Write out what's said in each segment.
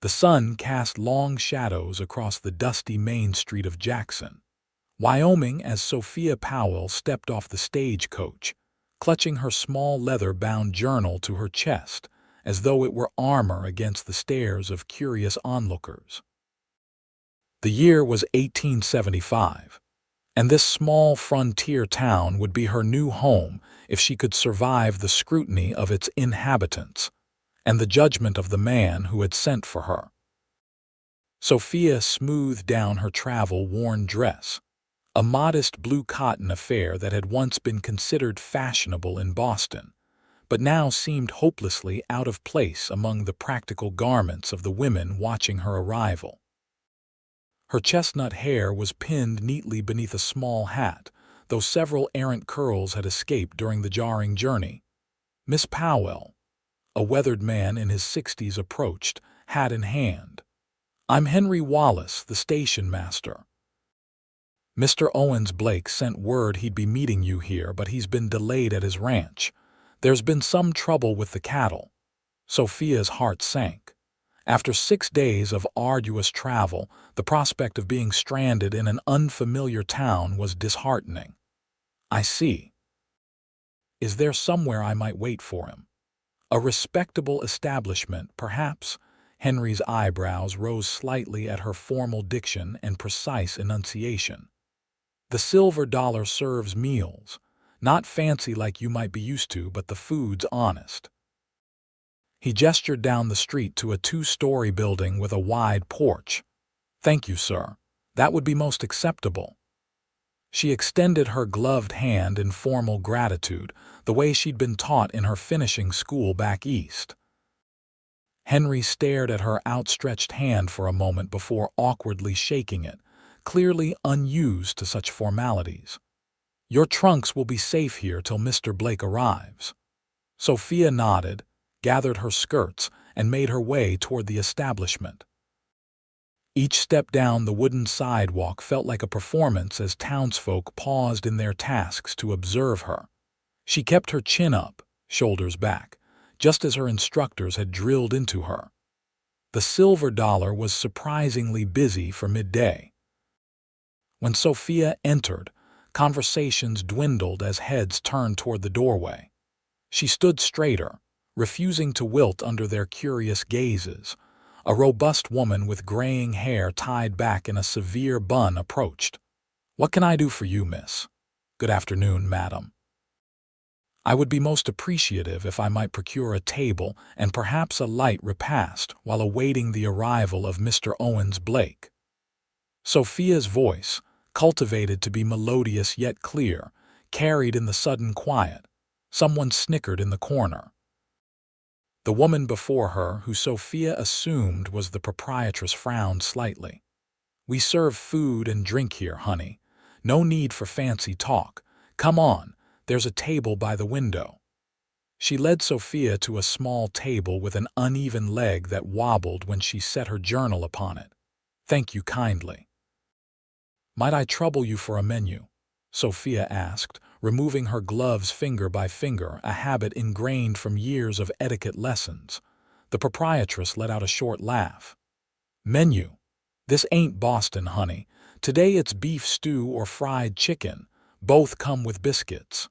The sun cast long shadows across the dusty main street of Jackson, Wyoming, as Sophia Powell stepped off the stagecoach, clutching her small leather-bound journal to her chest, as though it were armor against the stares of curious onlookers. The year was 1875, and this small frontier town would be her new home if she could survive the scrutiny of its inhabitants and the judgment of the man who had sent for her. Sophia smoothed down her travel-worn dress, a modest blue cotton affair that had once been considered fashionable in Boston, but now seemed hopelessly out of place among the practical garments of the women watching her arrival. Her chestnut hair was pinned neatly beneath a small hat, though several errant curls had escaped during the jarring journey. Miss Powell, a weathered man in his 60s, approached, hat in hand. "I'm Henry Wallace, the station master. Mr. Owens Blake sent word he'd be meeting you here, but he's been delayed at his ranch. There's been some trouble with the cattle." Sophia's heart sank. After 6 days of arduous travel, the prospect of being stranded in an unfamiliar town was disheartening. "I see. Is there somewhere I might wait for him? A respectable establishment, perhaps?" Henry's eyebrows rose slightly at her formal diction and precise enunciation. "The Silver Dollar serves meals. Not fancy like you might be used to, but the food's honest." He gestured down the street to a 2-story building with a wide porch. "Thank you, sir. That would be most acceptable." She extended her gloved hand in formal gratitude, the way she'd been taught in her finishing school back east. Henry stared at her outstretched hand for a moment before awkwardly shaking it, clearly unused to such formalities. "Your trunks will be safe here till Mr. Blake arrives." Sophia nodded, gathered her skirts, and made her way toward the establishment. Each step down the wooden sidewalk felt like a performance as townsfolk paused in their tasks to observe her. She kept her chin up, shoulders back, just as her instructors had drilled into her. The Silver Dollar was surprisingly busy for midday. When Sophia entered, conversations dwindled as heads turned toward the doorway. She stood straighter, refusing to wilt under their curious gazes. A robust woman with graying hair tied back in a severe bun approached. "What can I do for you, miss?" "Good afternoon, madam. I would be most appreciative if I might procure a table and perhaps a light repast while awaiting the arrival of Mr. Owens Blake." Sophia's voice, cultivated to be melodious yet clear, carried in the sudden quiet. Someone snickered in the corner. The woman before her, who Sophia assumed was the proprietress, frowned slightly. "We serve food and drink here, honey. No need for fancy talk. Come on, there's a table by the window." She led Sophia to a small table with an uneven leg that wobbled when she set her journal upon it. "Thank you kindly." "Might I trouble you for a menu?" Sophia asked, removing her gloves finger by finger, a habit ingrained from years of etiquette lessons. The proprietress let out a short laugh. "Menu? This ain't Boston, honey. Today it's beef stew or fried chicken. Both come with biscuits."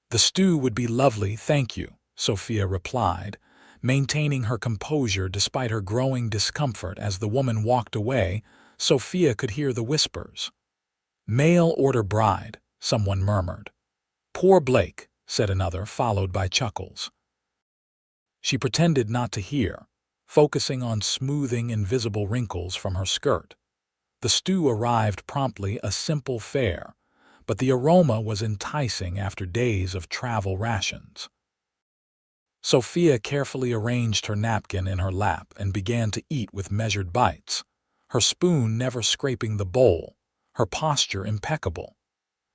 "The stew would be lovely, thank you," Sophia replied, maintaining her composure despite her growing discomfort. As the woman walked away, Sophia could hear the whispers. "Mail order bride," someone murmured. "Poor Blake," said another, followed by chuckles. She pretended not to hear, focusing on smoothing invisible wrinkles from her skirt. The stew arrived promptly, a simple fare, but the aroma was enticing after days of travel rations. Sophia carefully arranged her napkin in her lap and began to eat with measured bites, her spoon never scraping the bowl, her posture impeccable.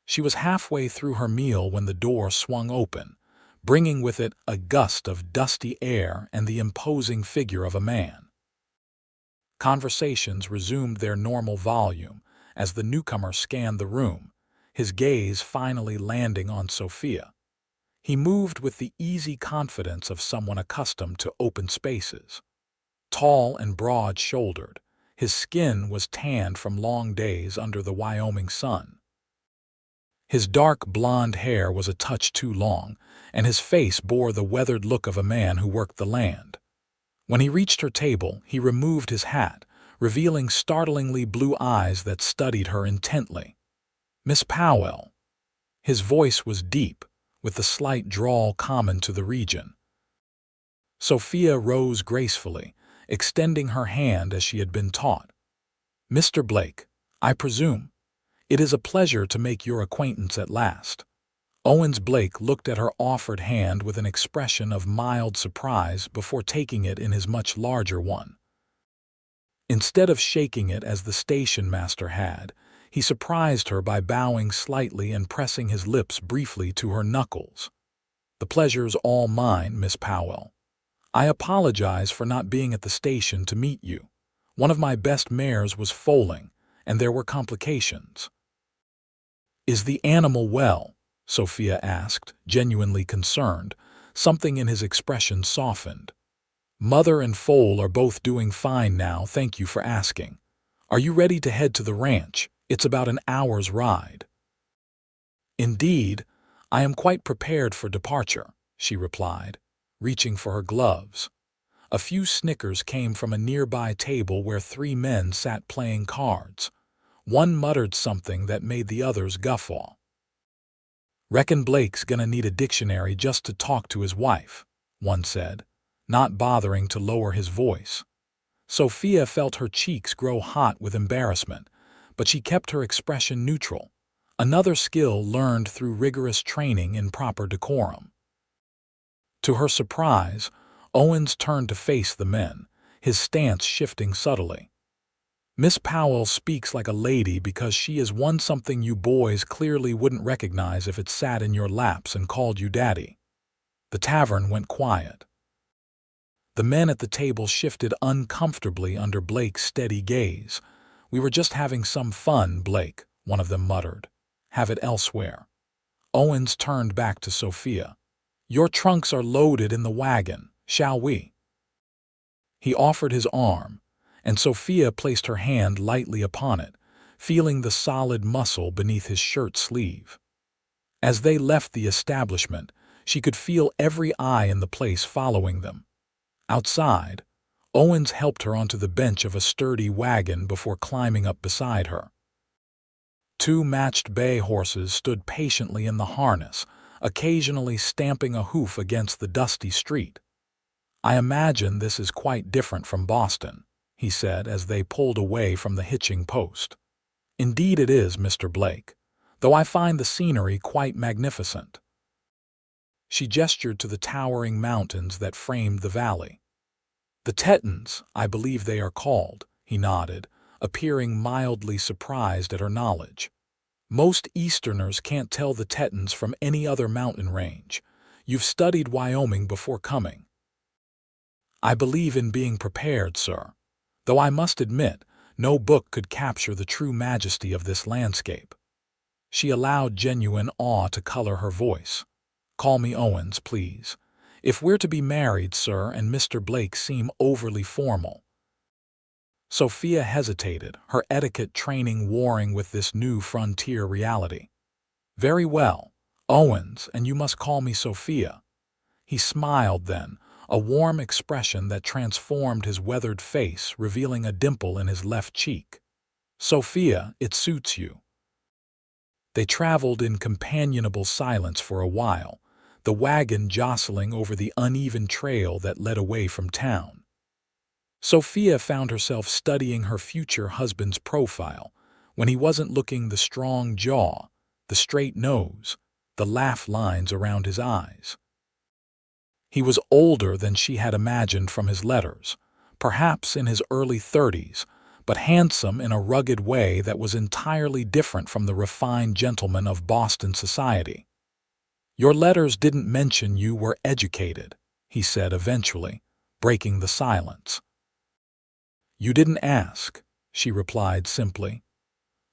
She was halfway through her meal when the door swung open, bringing with it a gust of dusty air and the imposing figure of a man. Conversations resumed their normal volume as the newcomer scanned the room, his gaze finally landing on Sophia. He moved with the easy confidence of someone accustomed to open spaces. tall and broad-shouldered. His skin was tanned from long days under the Wyoming sun. His dark blonde hair was a touch too long, and his face bore the weathered look of a man who worked the land. When he reached her table, he removed his hat, revealing startlingly blue eyes that studied her intently. "Miss Powell." His voice was deep, with the slight drawl common to the region. Sophia rose gracefully, extending her hand as she had been taught. "Mr. Blake, I presume. It is a pleasure to make your acquaintance at last." Owens Blake looked at her offered hand with an expression of mild surprise before taking it in his much larger one. Instead of shaking it as the station master had, he surprised her by bowing slightly and pressing his lips briefly to her knuckles. "The pleasure's all mine, Miss Powell. I apologize for not being at the station to meet you. One of my best mares was foaling, and there were complications." "Is the animal well?" Sophia asked, genuinely concerned. Something in his expression softened. "Mother and foal are both doing fine now, thank you for asking. Are you ready to head to the ranch? It's about an hour's ride." "Indeed, I am quite prepared for departure," she replied, reaching for her gloves. A few snickers came from a nearby table where 3 men sat playing cards. One muttered something that made the others guffaw. "Reckon Blake's gonna need a dictionary just to talk to his wife," one said, not bothering to lower his voice. Sophia felt her cheeks grow hot with embarrassment, but she kept her expression neutral, another skill learned through rigorous training in proper decorum. To her surprise, Owens turned to face the men, his stance shifting subtly. "Miss Powell speaks like a lady because she is one something you boys clearly wouldn't recognize if it sat in your laps and called you daddy." The tavern went quiet. The men at the table shifted uncomfortably under Blake's steady gaze. "We were just having some fun, Blake," one of them muttered. "Have it elsewhere." Owens turned back to Sophia. "Your trunks are loaded in the wagon. Shall we?" He offered his arm, and Sophia placed her hand lightly upon it, feeling the solid muscle beneath his shirt sleeve. As they left the establishment, she could feel every eye in the place following them. Outside, Owens helped her onto the bench of a sturdy wagon before climbing up beside her. 2 matched bay horses stood patiently in the harness, occasionally stamping a hoof against the dusty street. "I imagine this is quite different from Boston," he said as they pulled away from the hitching post. "Indeed it is, Mr. Blake, though I find the scenery quite magnificent." She gestured to the towering mountains that framed the valley. "The Tetons, I believe they are called," he nodded, appearing mildly surprised at her knowledge. "Most Easterners can't tell the Tetons from any other mountain range. You've studied Wyoming before coming." "I believe in being prepared, sir, though I must admit no book could capture the true majesty of this landscape." She allowed genuine awe to color her voice. "Call me Owens, please. If we're to be married, sir, and Mr. Blake seem overly formal." Sophia hesitated, her etiquette training warring with this new frontier reality. "Very well, Owens, and you must call me Sophia." He smiled then, a warm expression that transformed his weathered face, revealing a dimple in his left cheek. "Sophia, it suits you." They traveled in companionable silence for a while, the wagon jostling over the uneven trail that led away from town. Sophia found herself studying her future husband's profile, when he wasn't looking: the strong jaw, the straight nose, the laugh lines around his eyes. He was older than she had imagined from his letters, perhaps in his early 30s, but handsome in a rugged way that was entirely different from the refined gentleman of Boston society. "Your letters didn't mention you were educated," he said eventually, breaking the silence. "You didn't ask," she replied simply,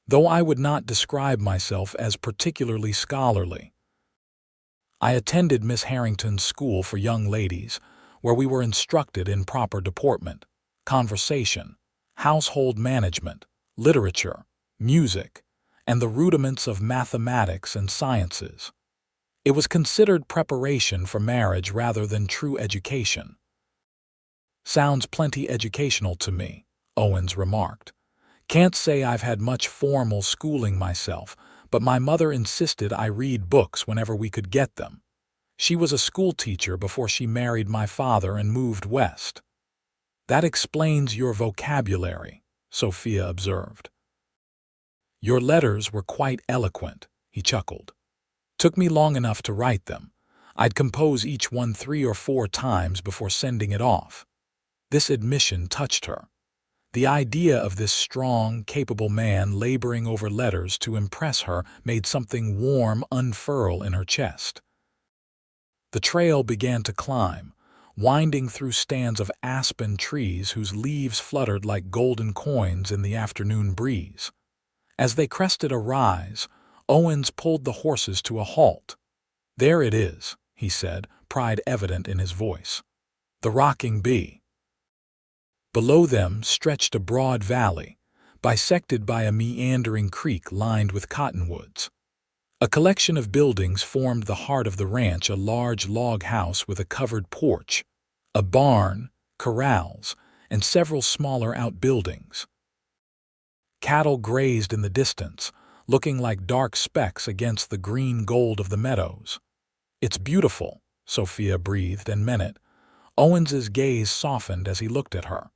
"though I would not describe myself as particularly scholarly. I attended Miss Harrington's school for young ladies, where we were instructed in proper deportment. conversation, household management, literature, music, and the rudiments of mathematics and sciences. It was considered preparation for marriage rather than true education. "Sounds plenty educational to me," Owens remarked. "Can't say I've had much formal schooling myself, but my mother insisted I read books whenever we could get them. She was a schoolteacher before she married my father and moved west." "That explains your vocabulary," Sophia observed. "Your letters were quite eloquent," he chuckled. "Took me long enough to write them. I'd compose each one 3 or 4 times before sending it off." This admission touched her. The idea of this strong, capable man laboring over letters to impress her made something warm unfurl in her chest. The trail began to climb, winding through stands of aspen trees whose leaves fluttered like golden coins in the afternoon breeze. As they crested a rise, Owens pulled the horses to a halt. "There it is," he said, pride evident in his voice. "The rocking bee." Below them stretched a broad valley, bisected by a meandering creek lined with cottonwoods. A collection of buildings formed the heart of the ranch, a large log house with a covered porch, a barn, corrals, and several smaller outbuildings. Cattle grazed in the distance, looking like dark specks against the green gold of the meadows. "It's beautiful," Sophia breathed and meant it. Owens's gaze softened as he looked at her.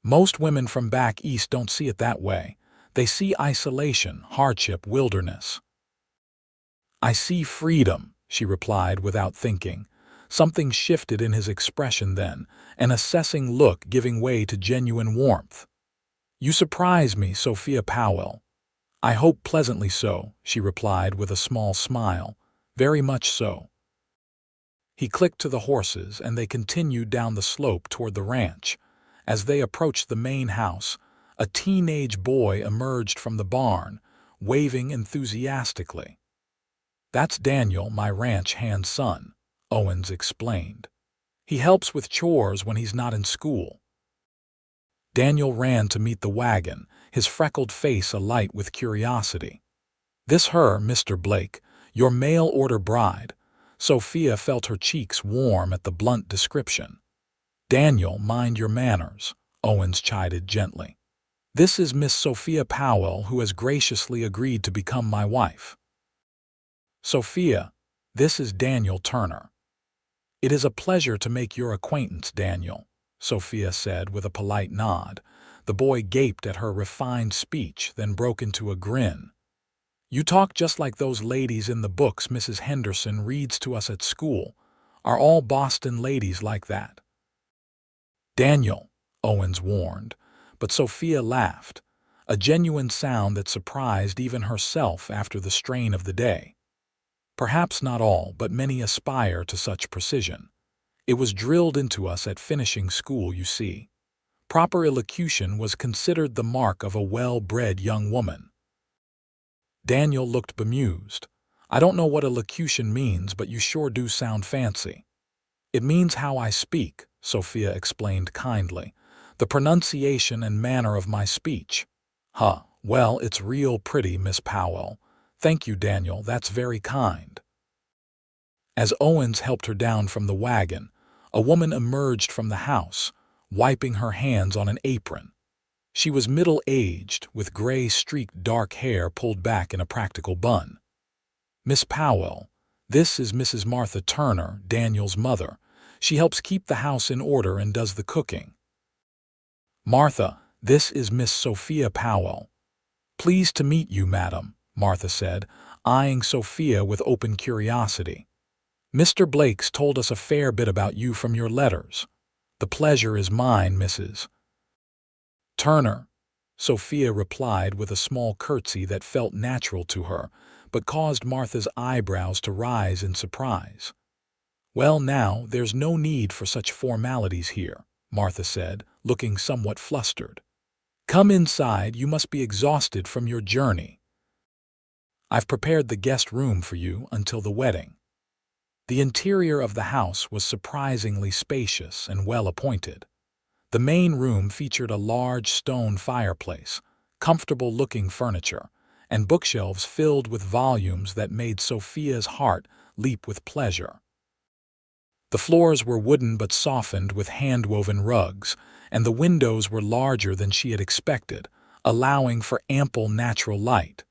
"Most women from back east don't see it that way. They see isolation, hardship, wilderness." "I see freedom," she replied without thinking. Something shifted in his expression then, an assessing look giving way to genuine warmth. "You surprise me, Sophia Powell." "I hope pleasantly so," she replied with a small smile. "Very much so." He clicked to the horses, and they continued down the slope toward the ranch. As they approached the main house, a teenage boy emerged from the barn, waving enthusiastically. "That's Daniel, my ranch hand son," Owens explained. "He helps with chores when he's not in school." Daniel ran to meet the wagon, his freckled face alight with curiosity. "This her, Mr. Blake, your mail-order bride." Sophia felt her cheeks warm at the blunt description. "Daniel, mind your manners," Owens chided gently. "This is Miss Sophia Powell, who has graciously agreed to become my wife." "Sophia, this is Daniel Turner." "It is a pleasure to make your acquaintance, Daniel," Sophia said with a polite nod. The boy gaped at her refined speech, then broke into a grin. "You talk just like those ladies in the books Mrs. Henderson reads to us at school. Are all Boston ladies like that?" "Daniel," Owens warned, but Sophia laughed, a genuine sound that surprised even herself after the strain of the day. "Perhaps not all, but many aspire to such precision. It was drilled into us at finishing school, you see. Proper elocution was considered the mark of a well-bred young woman." Daniel looked bemused. "I don't know what elocution means, but you sure do sound fancy." "It means how I speak," Sophia explained kindly. "The pronunciation and manner of my speech." "Huh, well, it's real pretty, Miss Powell." "Thank you, Daniel, that's very kind." As Owens helped her down from the wagon, a woman emerged from the house, wiping her hands on an apron. She was middle-aged, with gray-streaked dark hair pulled back in a practical bun. "Miss Powell, this is Mrs. Martha Turner, Daniel's mother. She helps keep the house in order and does the cooking." "Martha, this is Miss Sophia Powell." "Pleased to meet you, madam," Martha said, eyeing Sophia with open curiosity. "Mr. Blake's told us a fair bit about you from your letters." "The pleasure is mine, Mrs. Turner," Sophia replied with a small curtsy that felt natural to her, but caused Martha's eyebrows to rise in surprise. "Well now, there's no need for such formalities here," Martha said, looking somewhat flustered. "Come inside, you must be exhausted from your journey. I've prepared the guest room for you until the wedding." The interior of the house was surprisingly spacious and well appointed. The main room featured a large stone fireplace, comfortable-looking furniture, and bookshelves filled with volumes that made Sophia's heart leap with pleasure. The floors were wooden but softened with hand-woven rugs, and the windows were larger than she had expected, allowing for ample natural light.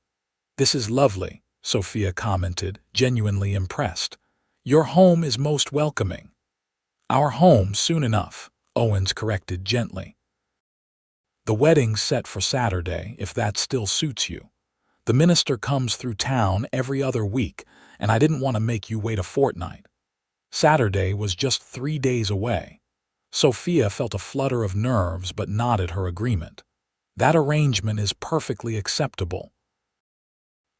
"This is lovely," Sophia commented, genuinely impressed. "Your home is most welcoming." "Our home soon enough," Owens corrected gently. "The wedding's set for Saturday, if that still suits you. The minister comes through town every other week, and I didn't want to make you wait a fortnight." Saturday was just 3 days away. Sophia felt a flutter of nerves but nodded her agreement. "That arrangement is perfectly acceptable."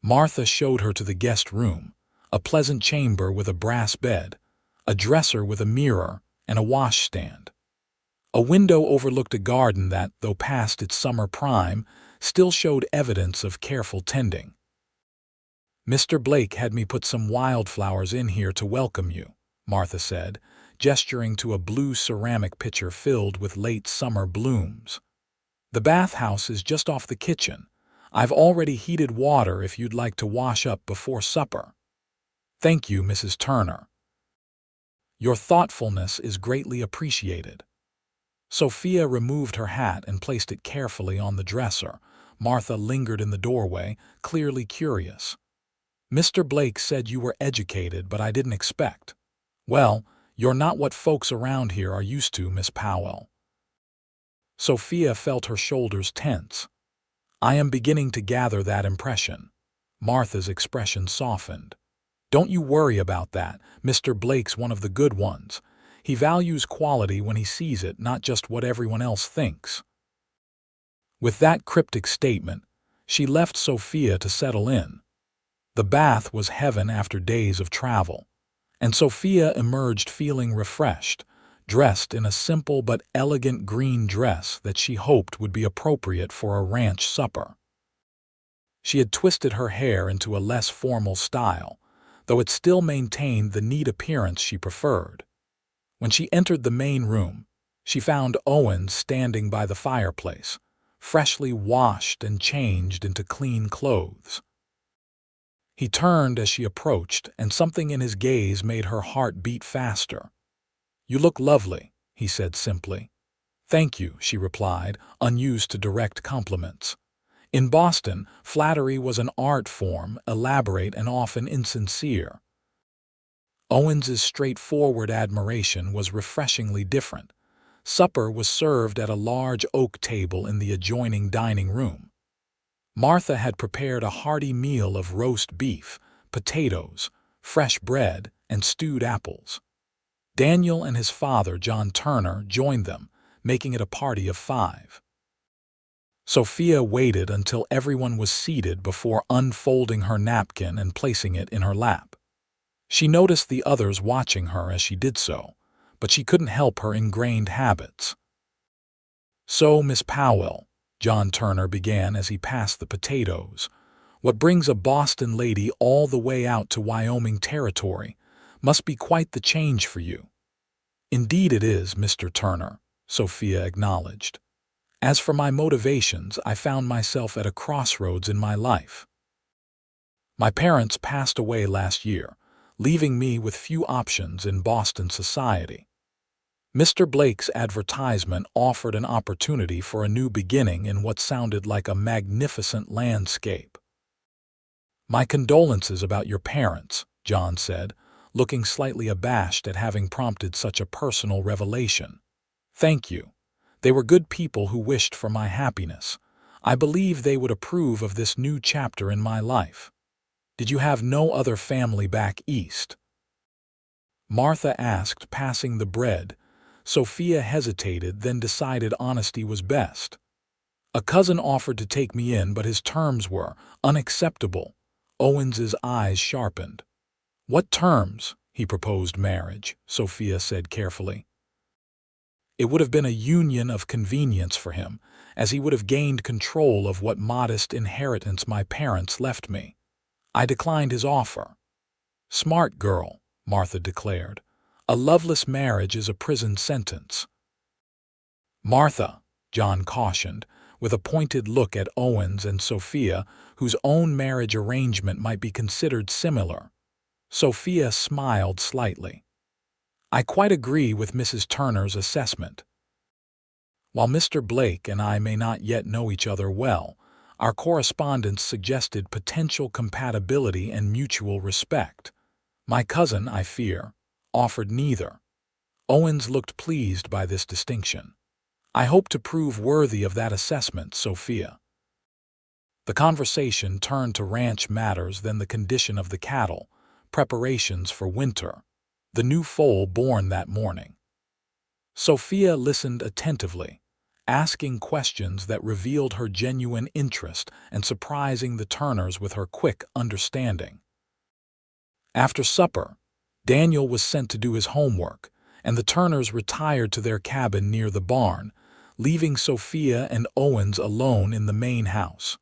Martha showed her to the guest room, a pleasant chamber with a brass bed, a dresser with a mirror, and a washstand. A window overlooked a garden that, though past its summer prime, still showed evidence of careful tending. "Mr. Blake had me put some wildflowers in here to welcome you," Martha said, gesturing to a blue ceramic pitcher filled with late summer blooms. "The bathhouse is just off the kitchen. I've already heated water if you'd like to wash up before supper." "Thank you, Mrs. Turner. Your thoughtfulness is greatly appreciated." Sophia removed her hat and placed it carefully on the dresser. Martha lingered in the doorway, clearly curious. "Mr. Blake said you were educated, but I didn't expect." "Well, you're not what folks around here are used to, Miss Powell." Sophia felt her shoulders tense. "I am beginning to gather that impression." Martha's expression softened. "Don't you worry about that. Mr. Blake's one of the good ones. He values quality when he sees it, not just what everyone else thinks." With that cryptic statement, she left Sophia to settle in. The bath was heaven after days of travel, and Sophia emerged feeling refreshed, dressed in a simple but elegant green dress that she hoped would be appropriate for a ranch supper. She had twisted her hair into a less formal style, though it still maintained the neat appearance she preferred. When she entered the main room, she found Owens standing by the fireplace, freshly washed and changed into clean clothes. He turned as she approached, and something in his gaze made her heart beat faster. "You look lovely," he said simply. "Thank you," she replied, unused to direct compliments. In Boston, flattery was an art form, elaborate and often insincere. Owens's straightforward admiration was refreshingly different. Supper was served at a large oak table in the adjoining dining room. Martha had prepared a hearty meal of roast beef, potatoes, fresh bread, and stewed apples. Daniel and his father, John Turner, joined them, making it a party of 5. Sophia waited until everyone was seated before unfolding her napkin and placing it in her lap. She noticed the others watching her as she did so, but she couldn't help her ingrained habits. "So, Miss Powell," John Turner began as he passed the potatoes, "what brings a Boston lady all the way out to Wyoming territory must be quite the change for you." "Indeed it is, Mr. Turner," Sophia acknowledged. "As for my motivations, I found myself at a crossroads in my life. My parents passed away last year, leaving me with few options in Boston society. Mr. Blake's advertisement offered an opportunity for a new beginning in what sounded like a magnificent landscape." "My condolences about your parents," John said, looking slightly abashed at having prompted such a personal revelation. "Thank you. They were good people who wished for my happiness. I believe they would approve of this new chapter in my life." "Did you have no other family back east?" Martha asked, passing the bread. Sophia hesitated, then decided honesty was best. "A cousin offered to take me in, but his terms were unacceptable." Owens's eyes sharpened. "What terms?" "He proposed marriage," Sophia said carefully. "It would have been a union of convenience for him, as he would have gained control of what modest inheritance my parents left me. I declined his offer." "Smart girl," Martha declared. "A loveless marriage is a prison sentence." Martha, John cautioned, with a pointed look at Owens and Sophia, whose own marriage arrangement might be considered similar. Sophia smiled slightly. I quite agree with Mrs. Turner's assessment. While Mr. Blake and I may not yet know each other well, our correspondence suggested potential compatibility and mutual respect. My cousin, I fear, offered neither. Owens looked pleased by this distinction. I hope to prove worthy of that assessment, Sophia. The conversation turned to ranch matters, then the condition of the cattle, preparations for winter, the new foal born that morning. Sophia listened attentively, asking questions that revealed her genuine interest and surprising the Turners with her quick understanding. After supper, Daniel was sent to do his homework, and the Turners retired to their cabin near the barn, leaving Sophia and Owens alone in the main house.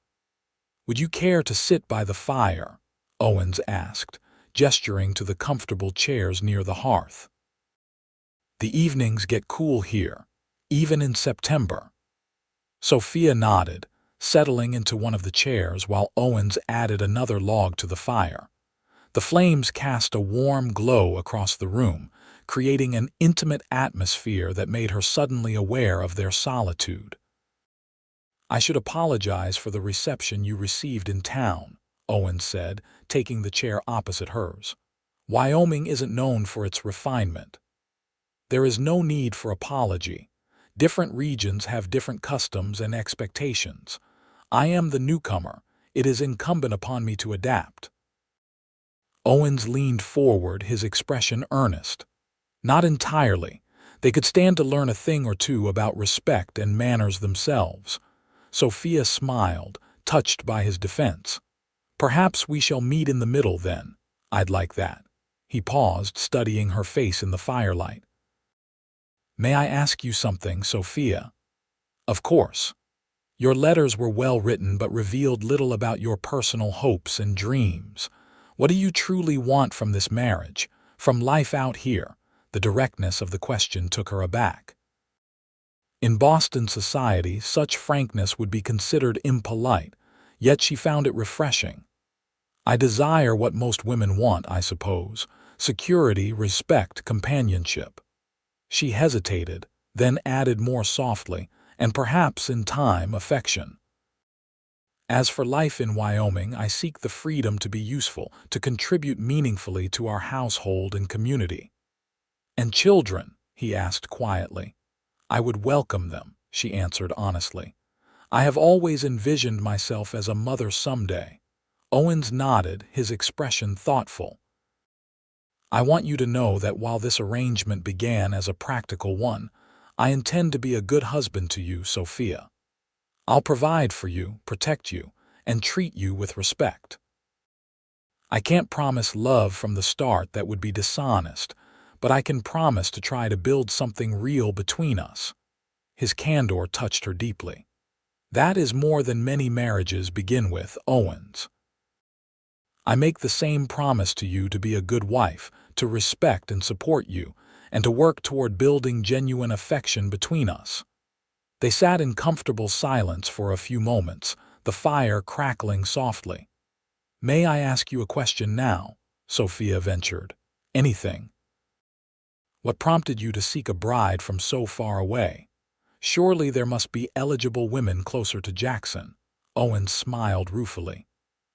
"Would you care to sit by the fire?" Owens asked, gesturing to the comfortable chairs near the hearth. "The evenings get cool here, even in September." Sophia nodded, settling into one of the chairs while Owens added another log to the fire. The flames cast a warm glow across the room, creating an intimate atmosphere that made her suddenly aware of their solitude. "I should apologize for the reception you received in town," Owens said, taking the chair opposite hers. "Wyoming isn't known for its refinement." "There is no need for apology. Different regions have different customs and expectations. I am the newcomer. It is incumbent upon me to adapt." Owens leaned forward, his expression earnest. "Not entirely. They could stand to learn a thing or two about respect and manners themselves." Sophia smiled, touched by his defense. "Perhaps we shall meet in the middle then. I'd like that." He paused, studying her face in the firelight. "May I ask you something, Sophia?" "Of course." "Your letters were well written but revealed little about your personal hopes and dreams. What do you truly want from this marriage, from life out here?" The directness of the question took her aback. In Boston society, such frankness would be considered impolite, yet she found it refreshing. "I desire what most women want, I suppose: security, respect, companionship." She hesitated, then added more softly, "and perhaps, in time, affection. As for life in Wyoming, I seek the freedom to be useful, to contribute meaningfully to our household and community." "And children?" he asked quietly. "I would welcome them," she answered honestly. "I have always envisioned myself as a mother someday." Owens nodded, his expression thoughtful. "I want you to know that while this arrangement began as a practical one, I intend to be a good husband to you, Sophia. I'll provide for you, protect you, and treat you with respect. I can't promise love from the start, that would be dishonest, but I can promise to try to build something real between us." His candor touched her deeply. "That is more than many marriages begin with, Owens. I make the same promise to you, to be a good wife, to respect and support you, and to work toward building genuine affection between us." They sat in comfortable silence for a few moments, the fire crackling softly. "May I ask you a question now?" Sophia ventured. "Anything." "What prompted you to seek a bride from so far away? Surely there must be eligible women closer to Jackson." Owens smiled ruefully.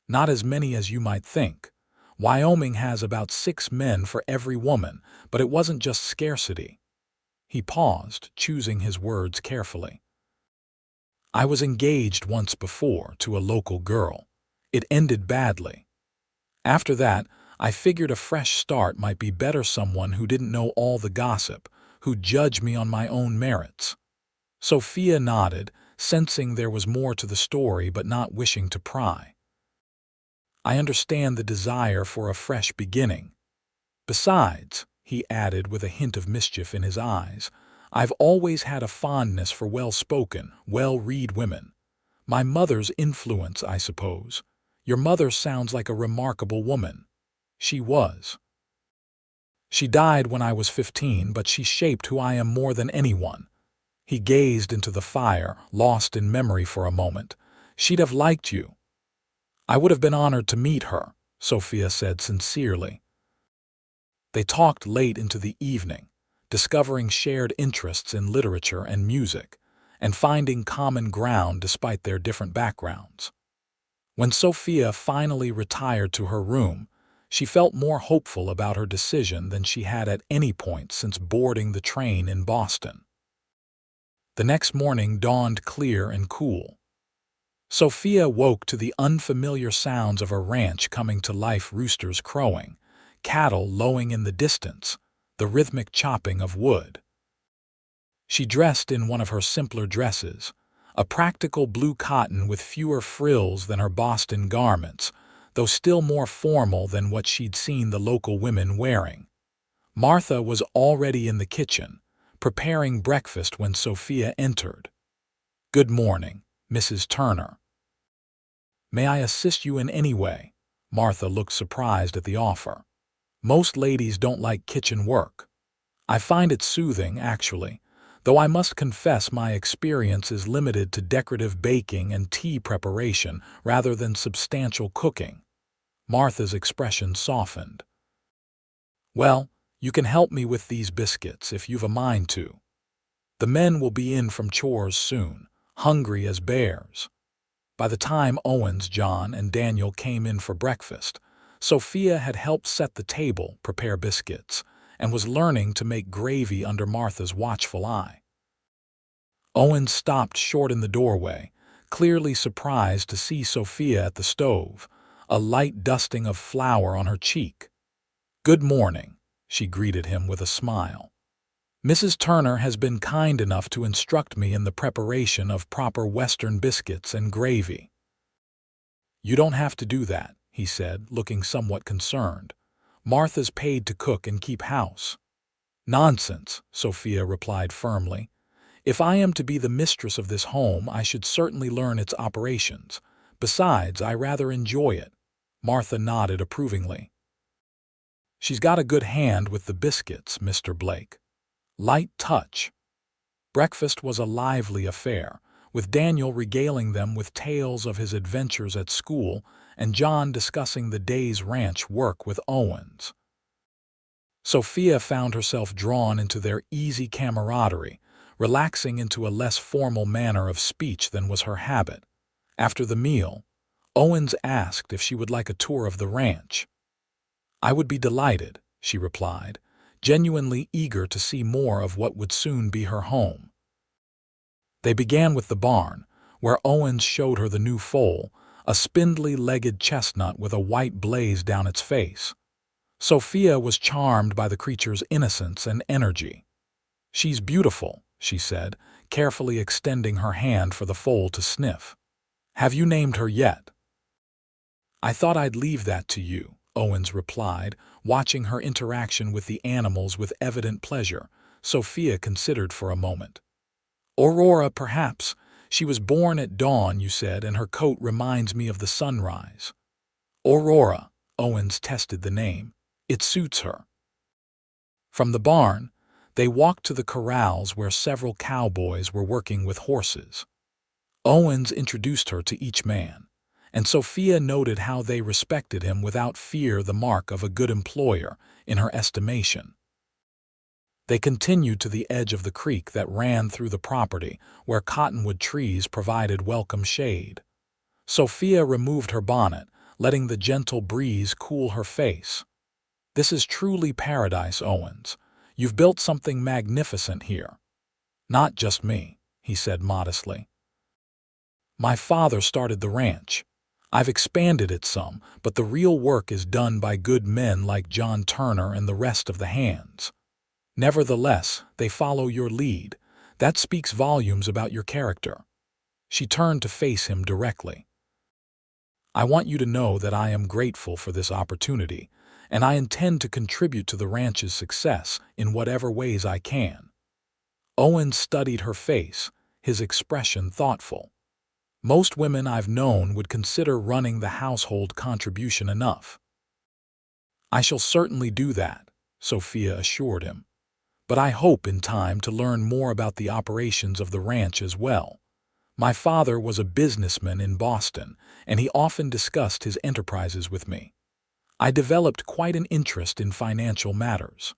"Not as many as you might think. Wyoming has about 6 men for every woman, but it wasn't just scarcity." He paused, choosing his words carefully. "I was engaged once before to a local girl. It ended badly. After that, I figured a fresh start might be better, someone who didn't know all the gossip, who'd judge me on my own merits." Sophia nodded, sensing there was more to the story but not wishing to pry. "I understand the desire for a fresh beginning. Besides," he added with a hint of mischief in his eyes, "I've always had a fondness for well-spoken, well-read women. My mother's influence, I suppose. Your mother sounds like a remarkable woman." "She was. She died when I was 15, but she shaped who I am more than anyone." He gazed into the fire, lost in memory for a moment. She'd have liked you. I would have been honored to meet her, Sophia said sincerely. They talked late into the evening, discovering shared interests in literature and music, and finding common ground despite their different backgrounds. When Sophia finally retired to her room, she felt more hopeful about her decision than she had at any point since boarding the train in Boston. The next morning dawned clear and cool. Sophia woke to the unfamiliar sounds of a ranch coming to life, roosters crowing, cattle lowing in the distance, the rhythmic chopping of wood. She dressed in one of her simpler dresses, a practical blue cotton with fewer frills than her Boston garments, though still more formal than what she'd seen the local women wearing. Martha was already in the kitchen, preparing breakfast when Sophia entered. "Good morning, Mrs. Turner. May I assist you in any way?" Martha looked surprised at the offer. "Most ladies don't like kitchen work. I find it soothing, actually, though I must confess my experience is limited to decorative baking and tea preparation rather than substantial cooking." Martha's expression softened. "Well, you can help me with these biscuits if you've a mind to. The men will be in from chores soon, hungry as bears." By the time Owens, John, and Daniel came in for breakfast, Sophia had helped set the table, prepare biscuits, and was learning to make gravy under Martha's watchful eye. Owens stopped short in the doorway, clearly surprised to see Sophia at the stove, a light dusting of flour on her cheek. "Good morning," she greeted him with a smile. "Mrs. Turner has been kind enough to instruct me in the preparation of proper Western biscuits and gravy." "You don't have to do that," he said, looking somewhat concerned. "Martha's paid to cook and keep house." "Nonsense," Sophia replied firmly. "If I am to be the mistress of this home, I should certainly learn its operations. Besides, I rather enjoy it." Martha nodded approvingly. "She's got a good hand with the biscuits, Mr. Blake. Light touch." Breakfast was a lively affair, with Daniel regaling them with tales of his adventures at school and John discussing the day's ranch work with Owens. Sophia found herself drawn into their easy camaraderie, relaxing into a less formal manner of speech than was her habit. After the meal, Owens asked if she would like a tour of the ranch. "I would be delighted," she replied, genuinely eager to see more of what would soon be her home. They began with the barn, where Owens showed her the new foal, a spindly-legged chestnut with a white blaze down its face. Sophia was charmed by the creature's innocence and energy. "She's beautiful," she said, carefully extending her hand for the foal to sniff. "Have you named her yet?" "I thought I'd leave that to you," Owens replied, watching her interaction with the animals with evident pleasure. Sophia considered for a moment. "Aurora, perhaps. She was born at dawn, you said, and her coat reminds me of the sunrise." "Aurora," Owens tested the name. "It suits her." From the barn, they walked to the corrals where several cowboys were working with horses. Owens introduced her to each man, and Sophia noted how they respected him without fear, the mark of a good employer in her estimation. They continued to the edge of the creek that ran through the property, where cottonwood trees provided welcome shade. Sophia removed her bonnet, letting the gentle breeze cool her face. "This is truly paradise, Owens. You've built something magnificent here." "Not just me," he said modestly. "My father started the ranch. I've expanded it some, but the real work is done by good men like John Turner and the rest of the hands. Nevertheless, they follow your lead. That speaks volumes about your character." She turned to face him directly. "I want you to know that I am grateful for this opportunity, and I intend to contribute to the ranch's success in whatever ways I can." Owens studied her face, his expression thoughtful. "Most women I've known would consider running the household contribution enough." "I shall certainly do that," Sophia assured him. but I hope in time to learn more about the operations of the ranch as well. My father was a businessman in Boston, and he often discussed his enterprises with me. I developed quite an interest in financial matters."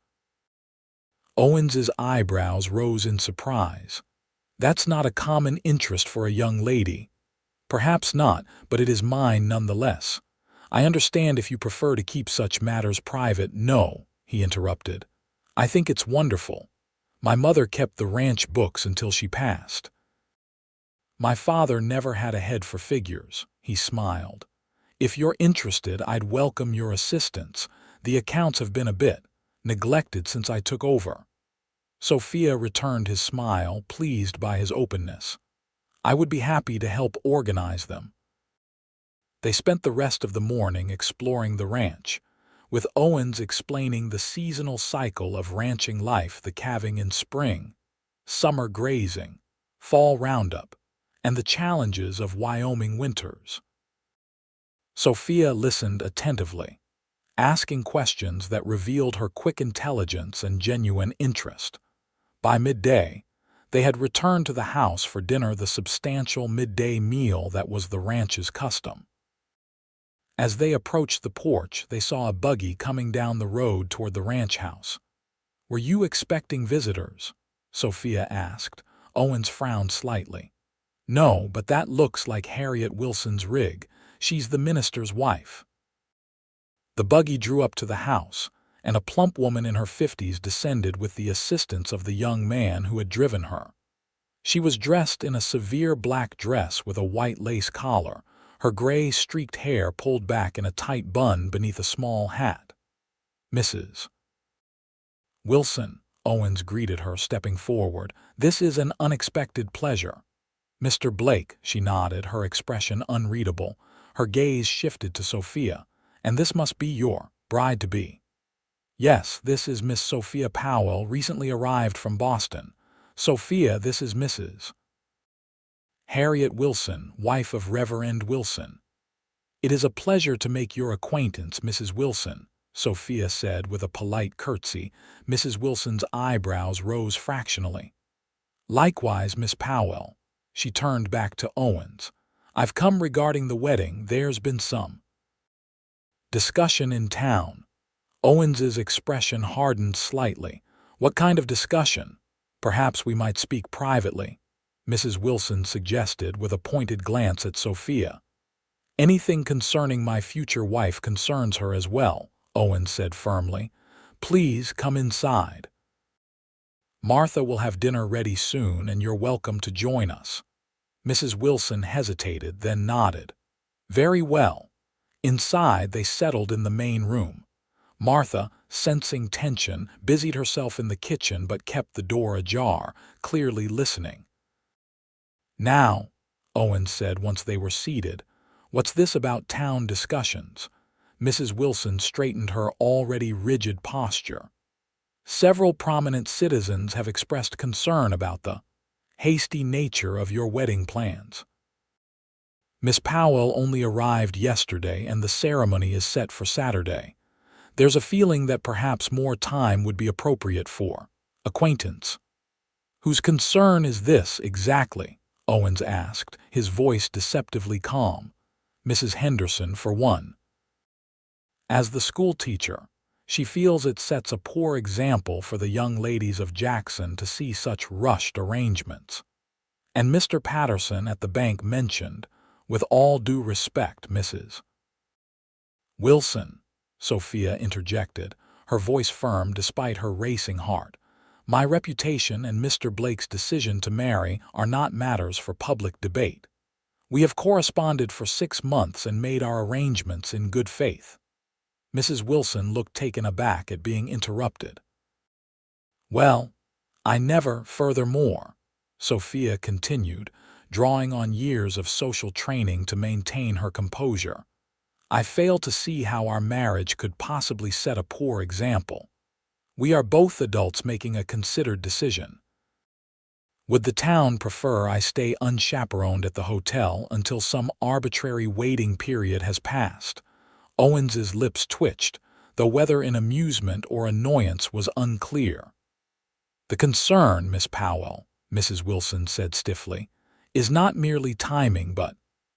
Owens's eyebrows rose in surprise. "That's not a common interest for a young lady." "Perhaps not, but it is mine nonetheless. I understand if you prefer to keep such matters private." "No," he interrupted. "I think it's wonderful. My mother kept the ranch books until she passed." "My father never had a head for figures," he smiled. "If you're interested, I'd welcome your assistance. The accounts have been a bit neglected since I took over." Sophia returned his smile, pleased by his openness. "I would be happy to help organize them." They spent the rest of the morning exploring the ranch, with Owens explaining the seasonal cycle of ranching life: the calving in spring, summer grazing, fall roundup, and the challenges of Wyoming winters. Sophia listened attentively, asking questions that revealed her quick intelligence and genuine interest. By midday, they had returned to the house for dinner, the substantial midday meal that was the ranch's custom. As they approached the porch, they saw a buggy coming down the road toward the ranch house. "Were you expecting visitors?" Sophia asked. Owens frowned slightly. "No, but that looks like Harriet Wilson's rig. She's the minister's wife." The buggy drew up to the house, and a plump woman in her 50s descended with the assistance of the young man who had driven her. She was dressed in a severe black dress with a white lace collar, her gray streaked hair pulled back in a tight bun beneath a small hat. "Mrs. Wilson," Owens greeted her, stepping forward. "This is an unexpected pleasure." "Mr. Blake," she nodded, her expression unreadable. Her gaze shifted to Sophia. "And this must be your bride-to-be." "Yes, this is Miss Sophia Powell, recently arrived from Boston. Sophia, this is Mrs. Harriet Wilson, wife of Reverend Wilson." "It is a pleasure to make your acquaintance, Mrs. Wilson," Sophia said with a polite curtsy. Mrs. Wilson's eyebrows rose fractionally. "Likewise, Miss Powell." She turned back to Owens. "I've come regarding the wedding. There's been some discussion in town." Owens's expression hardened slightly. "What kind of discussion?" "Perhaps we might speak privately," Mrs. Wilson suggested with a pointed glance at Sophia. "Anything concerning my future wife concerns her as well," Owens said firmly. "Please come inside. Martha will have dinner ready soon, and you're welcome to join us." Mrs. Wilson hesitated, then nodded. "Very well." Inside, they settled in the main room. Martha, sensing tension, busied herself in the kitchen but kept the door ajar, clearly listening. "Now," Owens said once they were seated, "what's this about town discussions?" Mrs. Wilson straightened her already rigid posture. "Several prominent citizens have expressed concern about the hasty nature of your wedding plans. Miss Powell only arrived yesterday, and the ceremony is set for Saturday. There's a feeling that perhaps more time would be appropriate for acquaintance." "Whose concern is this exactly?" Owens asked, his voice deceptively calm. "Mrs. Henderson, for one. As the school teacher, she feels it sets a poor example for the young ladies of Jackson to see such rushed arrangements. And Mr. Patterson at the bank mentioned, with all due respect, Mrs. Wilson," Sophia interjected, her voice firm despite her racing heart. "My reputation and Mr. Blake's decision to marry are not matters for public debate. We have corresponded for 6 months and made our arrangements in good faith." Mrs. Wilson looked taken aback at being interrupted. "Well, I never, furthermore," Sophia continued, drawing on years of social training to maintain her composure, "I fail to see how our marriage could possibly set a poor example. We are both adults making a considered decision. Would the town prefer I stay unchaperoned at the hotel until some arbitrary waiting period has passed?" Owens's lips twitched, though whether in amusement or annoyance was unclear. The concern, Miss Powell, Mrs. Wilson said stiffly, is not merely timing but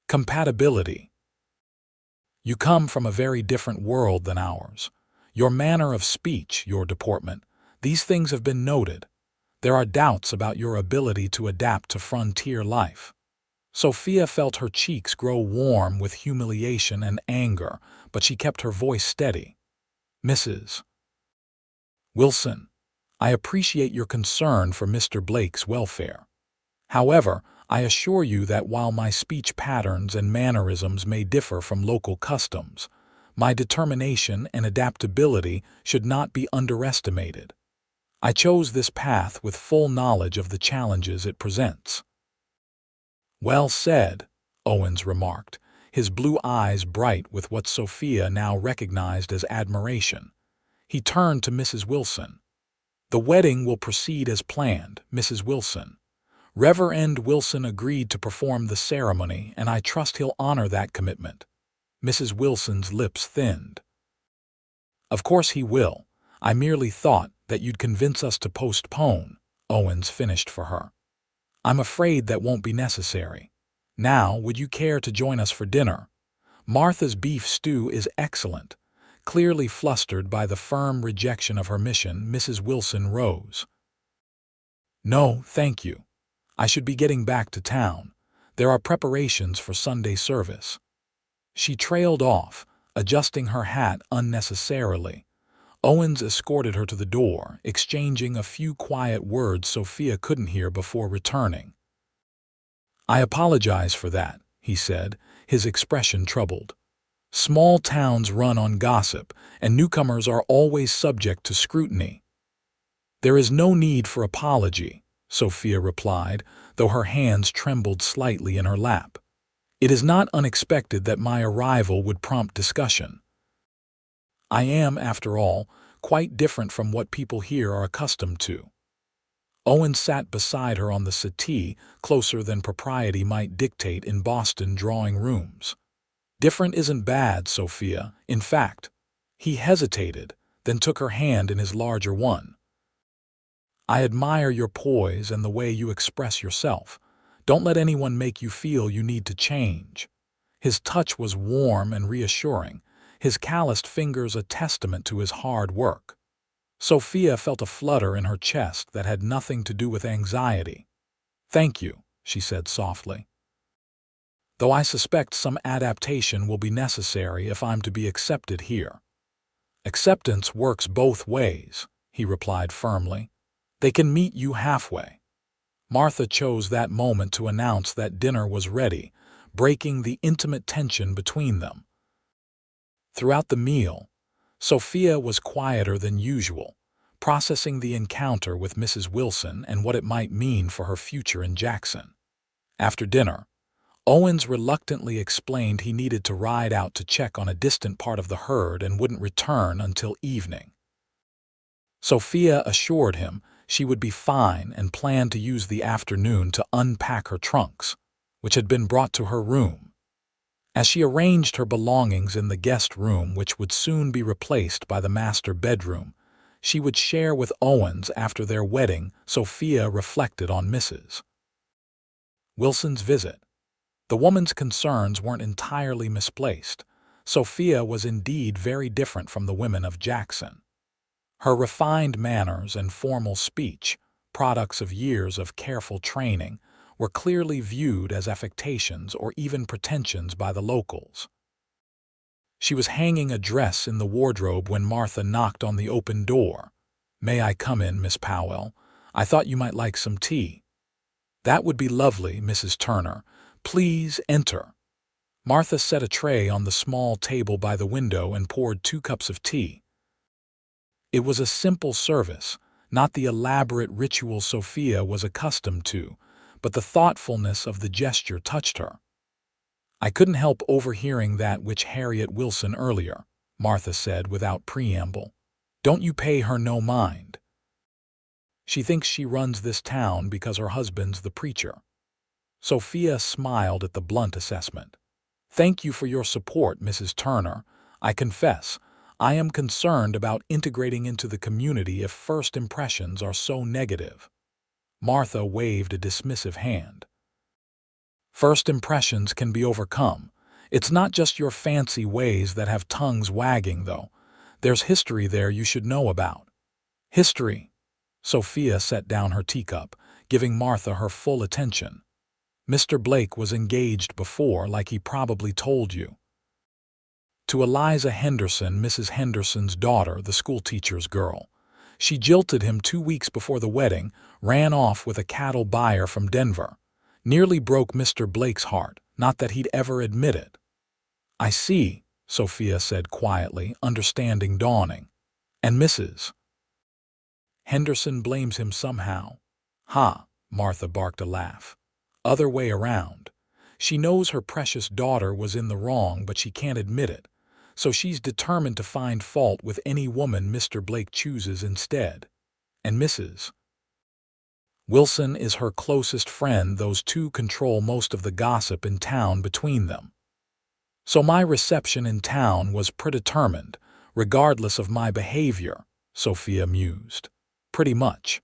compatibility. You come from a very different world than ours. Your manner of speech, your deportment, these things have been noted. There are doubts about your ability to adapt to frontier life. Sophia felt her cheeks grow warm with humiliation and anger, but she kept her voice steady. Mrs. Wilson, I appreciate your concern for Mr. Blake's welfare. However, I assure you that while my speech patterns and mannerisms may differ from local customs, my determination and adaptability should not be underestimated. I chose this path with full knowledge of the challenges it presents. Well said, Owens remarked, his blue eyes bright with what Sophia now recognized as admiration. He turned to Mrs. Wilson. The wedding will proceed as planned, Mrs. Wilson. Reverend Wilson agreed to perform the ceremony, and I trust he'll honor that commitment. Mrs. Wilson's lips thinned. Of course he will. I merely thought that you'd convince us to postpone, Owens finished for her. I'm afraid that won't be necessary. Now, would you care to join us for dinner? Martha's beef stew is excellent. Clearly flustered by the firm rejection of her mission, Mrs. Wilson rose. No, thank you. I should be getting back to town. There are preparations for Sunday service. She trailed off, adjusting her hat unnecessarily. Owens escorted her to the door, exchanging a few quiet words Sophia couldn't hear before returning. I apologize for that, he said, his expression troubled. Small towns run on gossip, and newcomers are always subject to scrutiny. There is no need for apology, Sophia replied, though her hands trembled slightly in her lap. It is not unexpected that my arrival would prompt discussion. I am, after all, quite different from what people here are accustomed to. Owen sat beside her on the settee, closer than propriety might dictate in Boston drawing rooms. Different isn't bad, Sophia. In fact, he hesitated, then took her hand in his larger one. I admire your poise and the way you express yourself. Don't let anyone make you feel you need to change. His touch was warm and reassuring, his calloused fingers a testament to his hard work. Sophia felt a flutter in her chest that had nothing to do with anxiety. Thank you, she said softly. Though I suspect some adaptation will be necessary if I'm to be accepted here. Acceptance works both ways, he replied firmly. They can meet you halfway. Martha chose that moment to announce that dinner was ready, breaking the intimate tension between them. Throughout the meal, Sophia was quieter than usual, processing the encounter with Mrs. Wilson and what it might mean for her future in Jackson. After dinner, Owens reluctantly explained he needed to ride out to check on a distant part of the herd and wouldn't return until evening. Sophia assured him she would be fine and planned to use the afternoon to unpack her trunks, which had been brought to her room. As she arranged her belongings in the guest room, which would soon be replaced by the master bedroom, she would share with Owens after their wedding. Sophia reflected on Mrs. Wilson's visit. The woman's concerns weren't entirely misplaced. Sophia was indeed very different from the women of Jackson. Her refined manners and formal speech, products of years of careful training, were clearly viewed as affectations or even pretensions by the locals. She was hanging a dress in the wardrobe when Martha knocked on the open door. May I come in, Miss Powell? I thought you might like some tea. That would be lovely, Mrs. Turner. Please enter. Martha set a tray on the small table by the window and poured 2 cups of tea. It was a simple service, not the elaborate ritual Sophia was accustomed to, but the thoughtfulness of the gesture touched her. I couldn't help overhearing that which Harriet Wilson earlier, Martha said without preamble. Don't you pay her no mind. She thinks she runs this town because her husband's the preacher. Sophia smiled at the blunt assessment. Thank you for your support, Mrs. Turner. I confess, I am concerned about integrating into the community if first impressions are so negative." Martha waved a dismissive hand. "First impressions can be overcome. It's not just your fancy ways that have tongues wagging, though. There's history there you should know about." "History?" Sophia set down her teacup, giving Martha her full attention. "Mr. Blake was engaged before, like he probably told you. To Eliza Henderson, Mrs. Henderson's daughter, the schoolteacher's girl. She jilted him 2 weeks before the wedding, ran off with a cattle buyer from Denver. Nearly broke Mr. Blake's heart, not that he'd ever admit it." "I see," Sophia said quietly, understanding dawning. "And Mrs. Henderson blames him somehow." "Ha," Martha barked a laugh. "Other way around. She knows her precious daughter was in the wrong, but she can't admit it. So she's determined to find fault with any woman Mr. Blake chooses instead. And Mrs. Wilson is her closest friend. Those two control most of the gossip in town between them. So my reception in town was predetermined, regardless of my behavior," Sophia mused. "Pretty much.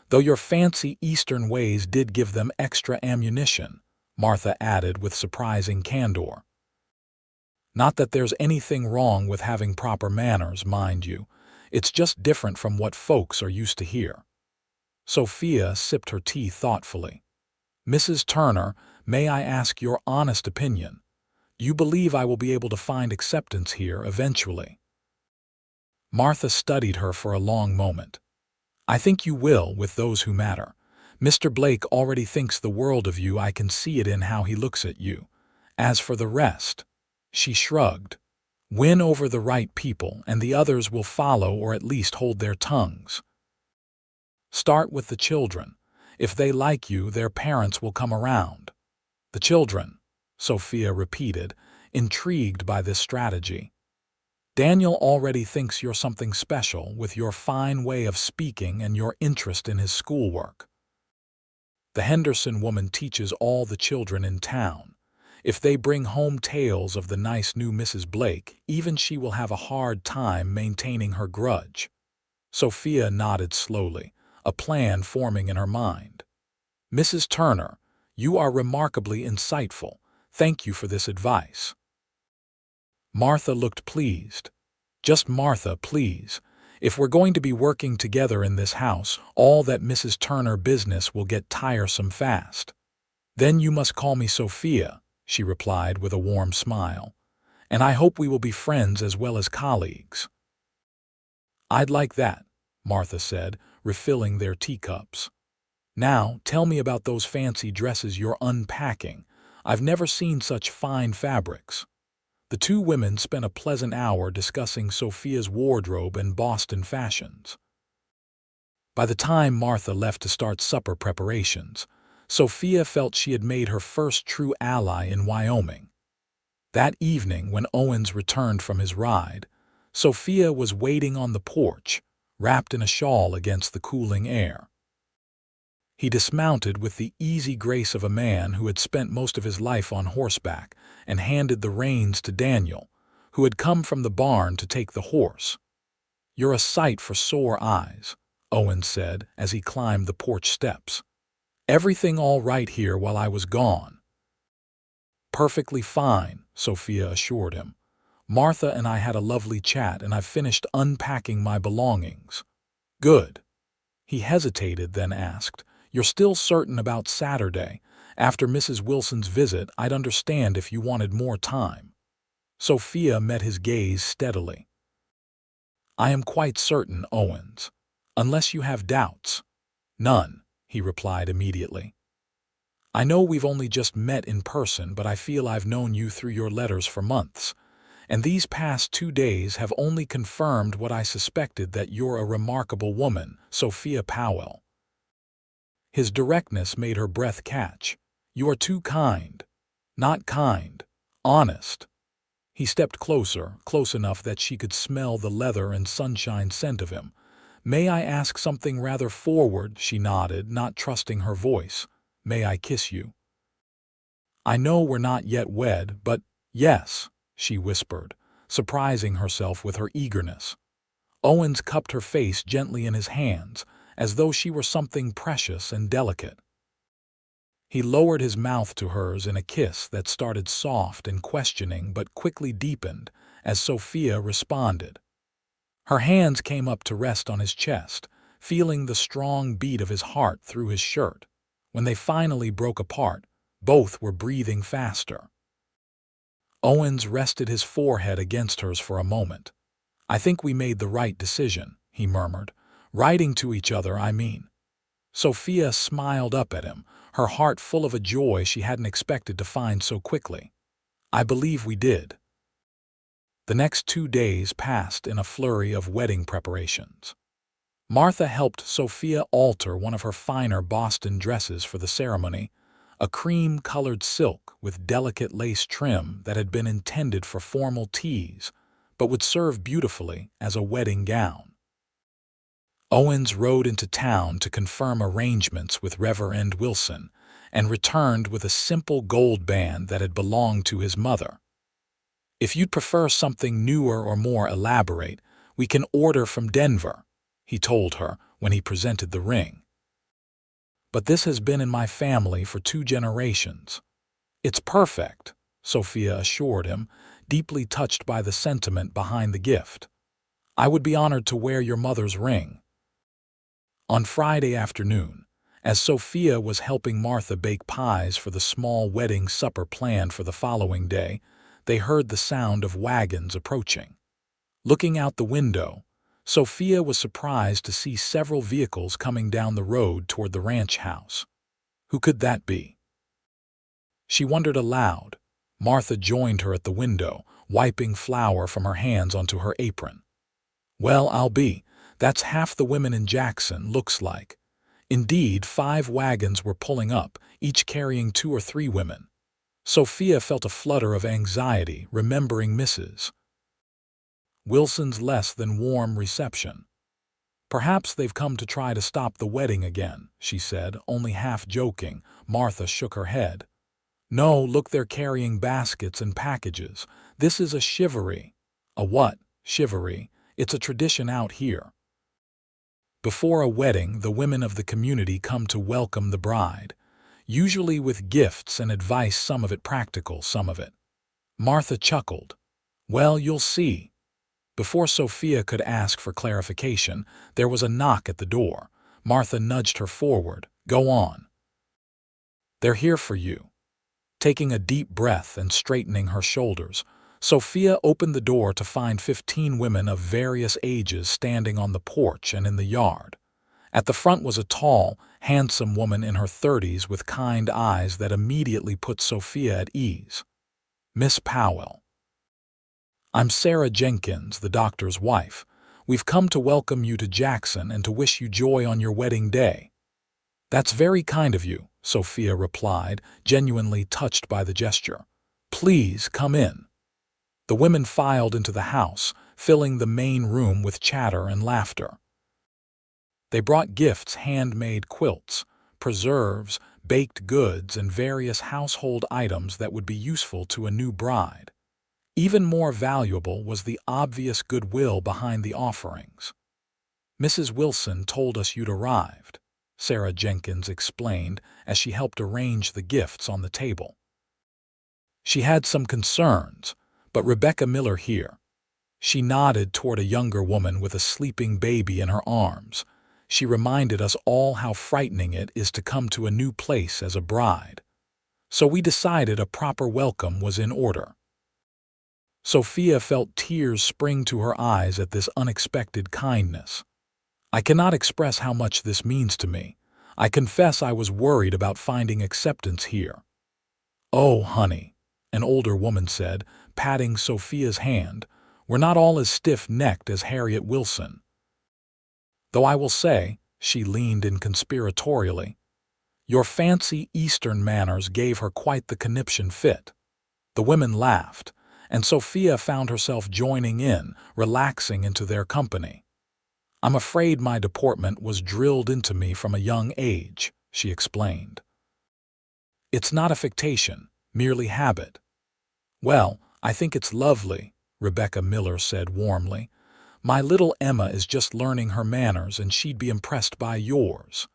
Though your fancy Eastern ways did give them extra ammunition," Martha added with surprising candor. "Not that there's anything wrong with having proper manners, mind you. It's just different from what folks are used to here." Sophia sipped her tea thoughtfully. "Mrs. Turner, may I ask your honest opinion? You believe I will be able to find acceptance here eventually?" Martha studied her for a long moment. "I think you will with those who matter. Mr. Blake already thinks the world of you. I can see it in how he looks at you. As for the rest," she shrugged, "win over the right people and the others will follow or at least hold their tongues. Start with the children. If they like you, their parents will come around." "The children," Sophia repeated, intrigued by this strategy. "Daniel already thinks you're something special with your fine way of speaking and your interest in his schoolwork. The Henderson woman teaches all the children in town. If they bring home tales of the nice new Mrs. Blake, even she will have a hard time maintaining her grudge." Sophia nodded slowly, a plan forming in her mind. "Mrs. Turner, you are remarkably insightful. Thank you for this advice." Martha looked pleased. "Just Martha, please. If we're going to be working together in this house, all that Mrs. Turner business will get tiresome fast." "Then you must call me Sophia," she replied with a warm smile. "And I hope we will be friends as well as colleagues." "I'd like that," Martha said, refilling their teacups. "Now, tell me about those fancy dresses you're unpacking. I've never seen such fine fabrics." The two women spent a pleasant hour discussing Sophia's wardrobe and Boston fashions. By the time Martha left to start supper preparations, Sophia felt she had made her first true ally in Wyoming. That evening, when Owens returned from his ride, Sophia was waiting on the porch, wrapped in a shawl against the cooling air. He dismounted with the easy grace of a man who had spent most of his life on horseback and handed the reins to Daniel, who had come from the barn to take the horse. "You're a sight for sore eyes," Owens said as he climbed the porch steps. "Everything all right here while I was gone?" "Perfectly fine," Sophia assured him. "Martha and I had a lovely chat and I've finished unpacking my belongings." "Good." He hesitated, then asked, "You're still certain about Saturday? After Mrs. Wilson's visit, I'd understand if you wanted more time." Sophia met his gaze steadily. "I am quite certain, Owens. Unless you have doubts." "None," he replied immediately. "I know we've only just met in person, but I feel I've known you through your letters for months. And these past 2 days have only confirmed what I suspected, that you're a remarkable woman, Sophia Powell." His directness made her breath catch. "You are too kind." "Not kind. Honest." He stepped closer, close enough that she could smell the leather and sunshine scent of him. "May I ask something rather forward?" She nodded, not trusting her voice. "May I kiss you?" "I know we're not yet wed, but yes," she whispered, surprising herself with her eagerness. Owens cupped her face gently in his hands, as though she were something precious and delicate. He lowered his mouth to hers in a kiss that started soft and questioning but quickly deepened as Sophia responded. Her hands came up to rest on his chest, feeling the strong beat of his heart through his shirt. When they finally broke apart, both were breathing faster. Owens rested his forehead against hers for a moment. "I think we made the right decision," he murmured. "Writing to each other, I mean." Sophia smiled up at him, her heart full of a joy she hadn't expected to find so quickly. "I believe we did." The next 2 days passed in a flurry of wedding preparations. Martha helped Sophia alter one of her finer Boston dresses for the ceremony, a cream-colored silk with delicate lace trim that had been intended for formal teas, but would serve beautifully as a wedding gown. Owens rode into town to confirm arrangements with Reverend Wilson and returned with a simple gold band that had belonged to his mother. "If you'd prefer something newer or more elaborate, we can order from Denver," he told her when he presented the ring. "But this has been in my family for 2 generations. It's perfect," Sophia assured him, deeply touched by the sentiment behind the gift. "I would be honored to wear your mother's ring." On Friday afternoon, as Sophia was helping Martha bake pies for the small wedding supper planned for the following day, they heard the sound of wagons approaching. Looking out the window, Sophia was surprised to see several vehicles coming down the road toward the ranch house. Who could that be? She wondered aloud. Martha joined her at the window, wiping flour from her hands onto her apron. "Well, that's half the women in Jackson, looks like." Indeed, 5 wagons were pulling up, each carrying 2 or 3 women. Sophia felt a flutter of anxiety, remembering Mrs. Wilson's less than warm reception. "Perhaps they've come to try to stop the wedding again," she said, only half joking. Martha shook her head. "No, look, they're carrying baskets and packages. This is a shivaree." "A what?" "Shivaree. It's a tradition out here. Before a wedding, the women of the community come to welcome the bride, usually with gifts and advice, some of it practical, some of it." Martha chuckled. "Well, you'll see." Before Sophia could ask for clarification, there was a knock at the door. Martha nudged her forward. "Go on." "They're here for you." Taking a deep breath and straightening her shoulders, Sophia opened the door to find 15 women of various ages standing on the porch and in the yard. At the front was a tall, handsome woman in her 30s with kind eyes that immediately put Sophia at ease. "Miss Powell. I'm Sarah Jenkins, the doctor's wife. We've come to welcome you to Jackson and to wish you joy on your wedding day." "That's very kind of you," Sophia replied, genuinely touched by the gesture. "Please come in." The women filed into the house, filling the main room with chatter and laughter. They brought gifts: handmade quilts, preserves, baked goods, and various household items that would be useful to a new bride. Even more valuable was the obvious goodwill behind the offerings. "Mrs. Wilson told us you'd arrived," Sarah Jenkins explained as she helped arrange the gifts on the table. "She had some concerns, but Rebecca Miller here." She nodded toward a younger woman with a sleeping baby in her arms. "She reminded us all how frightening it is to come to a new place as a bride. So we decided a proper welcome was in order." Sophia felt tears spring to her eyes at this unexpected kindness. "I cannot express how much this means to me. I confess I was worried about finding acceptance here." "Oh, honey," an older woman said, patting Sophia's hand, "we're not all as stiff-necked as Harriet Wilson. Though I will say," she leaned in conspiratorially, "your fancy Eastern manners gave her quite the conniption fit." The women laughed, and Sophia found herself joining in, relaxing into their company. "I'm afraid my deportment was drilled into me from a young age," she explained. "It's not affectation, merely habit." "Well, I think it's lovely," Rebecca Miller said warmly. "My little Emma is just learning her manners and she'd be impressed by yours."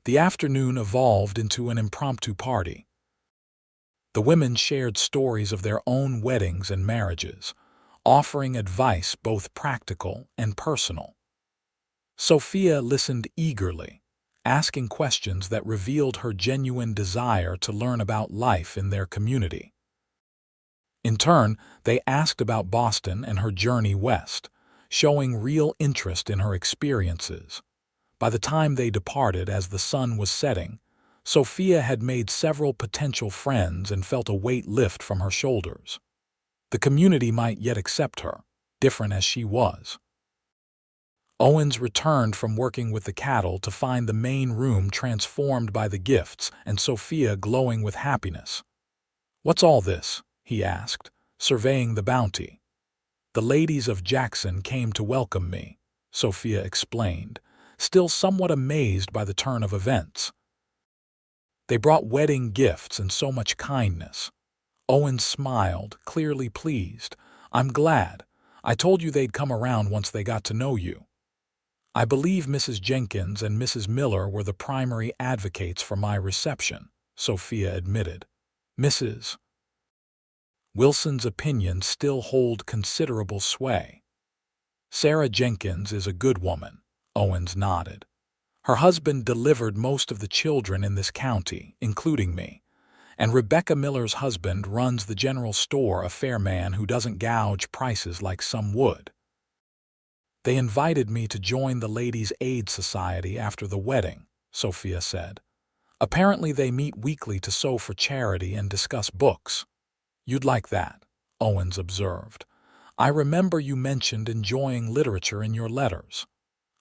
The afternoon evolved into an impromptu party. The women shared stories of their own weddings and marriages, offering advice both practical and personal. Sophia listened eagerly, asking questions that revealed her genuine desire to learn about life in their community. In turn, they asked about Boston and her journey west, showing real interest in her experiences. By the time they departed as the sun was setting, Sophia had made several potential friends and felt a weight lift from her shoulders. The community might yet accept her, different as she was. Owens returned from working with the cattle to find the main room transformed by the gifts and Sophia glowing with happiness. "What's all this?" he asked, surveying the bounty. "The ladies of Jackson came to welcome me," Sophia explained, still somewhat amazed by the turn of events. "They brought wedding gifts and so much kindness." Owens smiled, clearly pleased. "I'm glad. I told you they'd come around once they got to know you." "I believe Mrs. Jenkins and Mrs. Miller were the primary advocates for my reception," Sophia admitted. Mrs. Wilson's opinions still hold considerable sway. "Sarah Jenkins is a good woman," Owens nodded. "Her husband delivered most of the children in this county, including me. And Rebecca Miller's husband runs the general store, a fair man who doesn't gouge prices like some would. They invited me to join the Ladies' Aid Society after the wedding," Sophia said. "Apparently they meet weekly to sew for charity and discuss books." "You'd like that," Owens observed. "I remember you mentioned enjoying literature in your letters."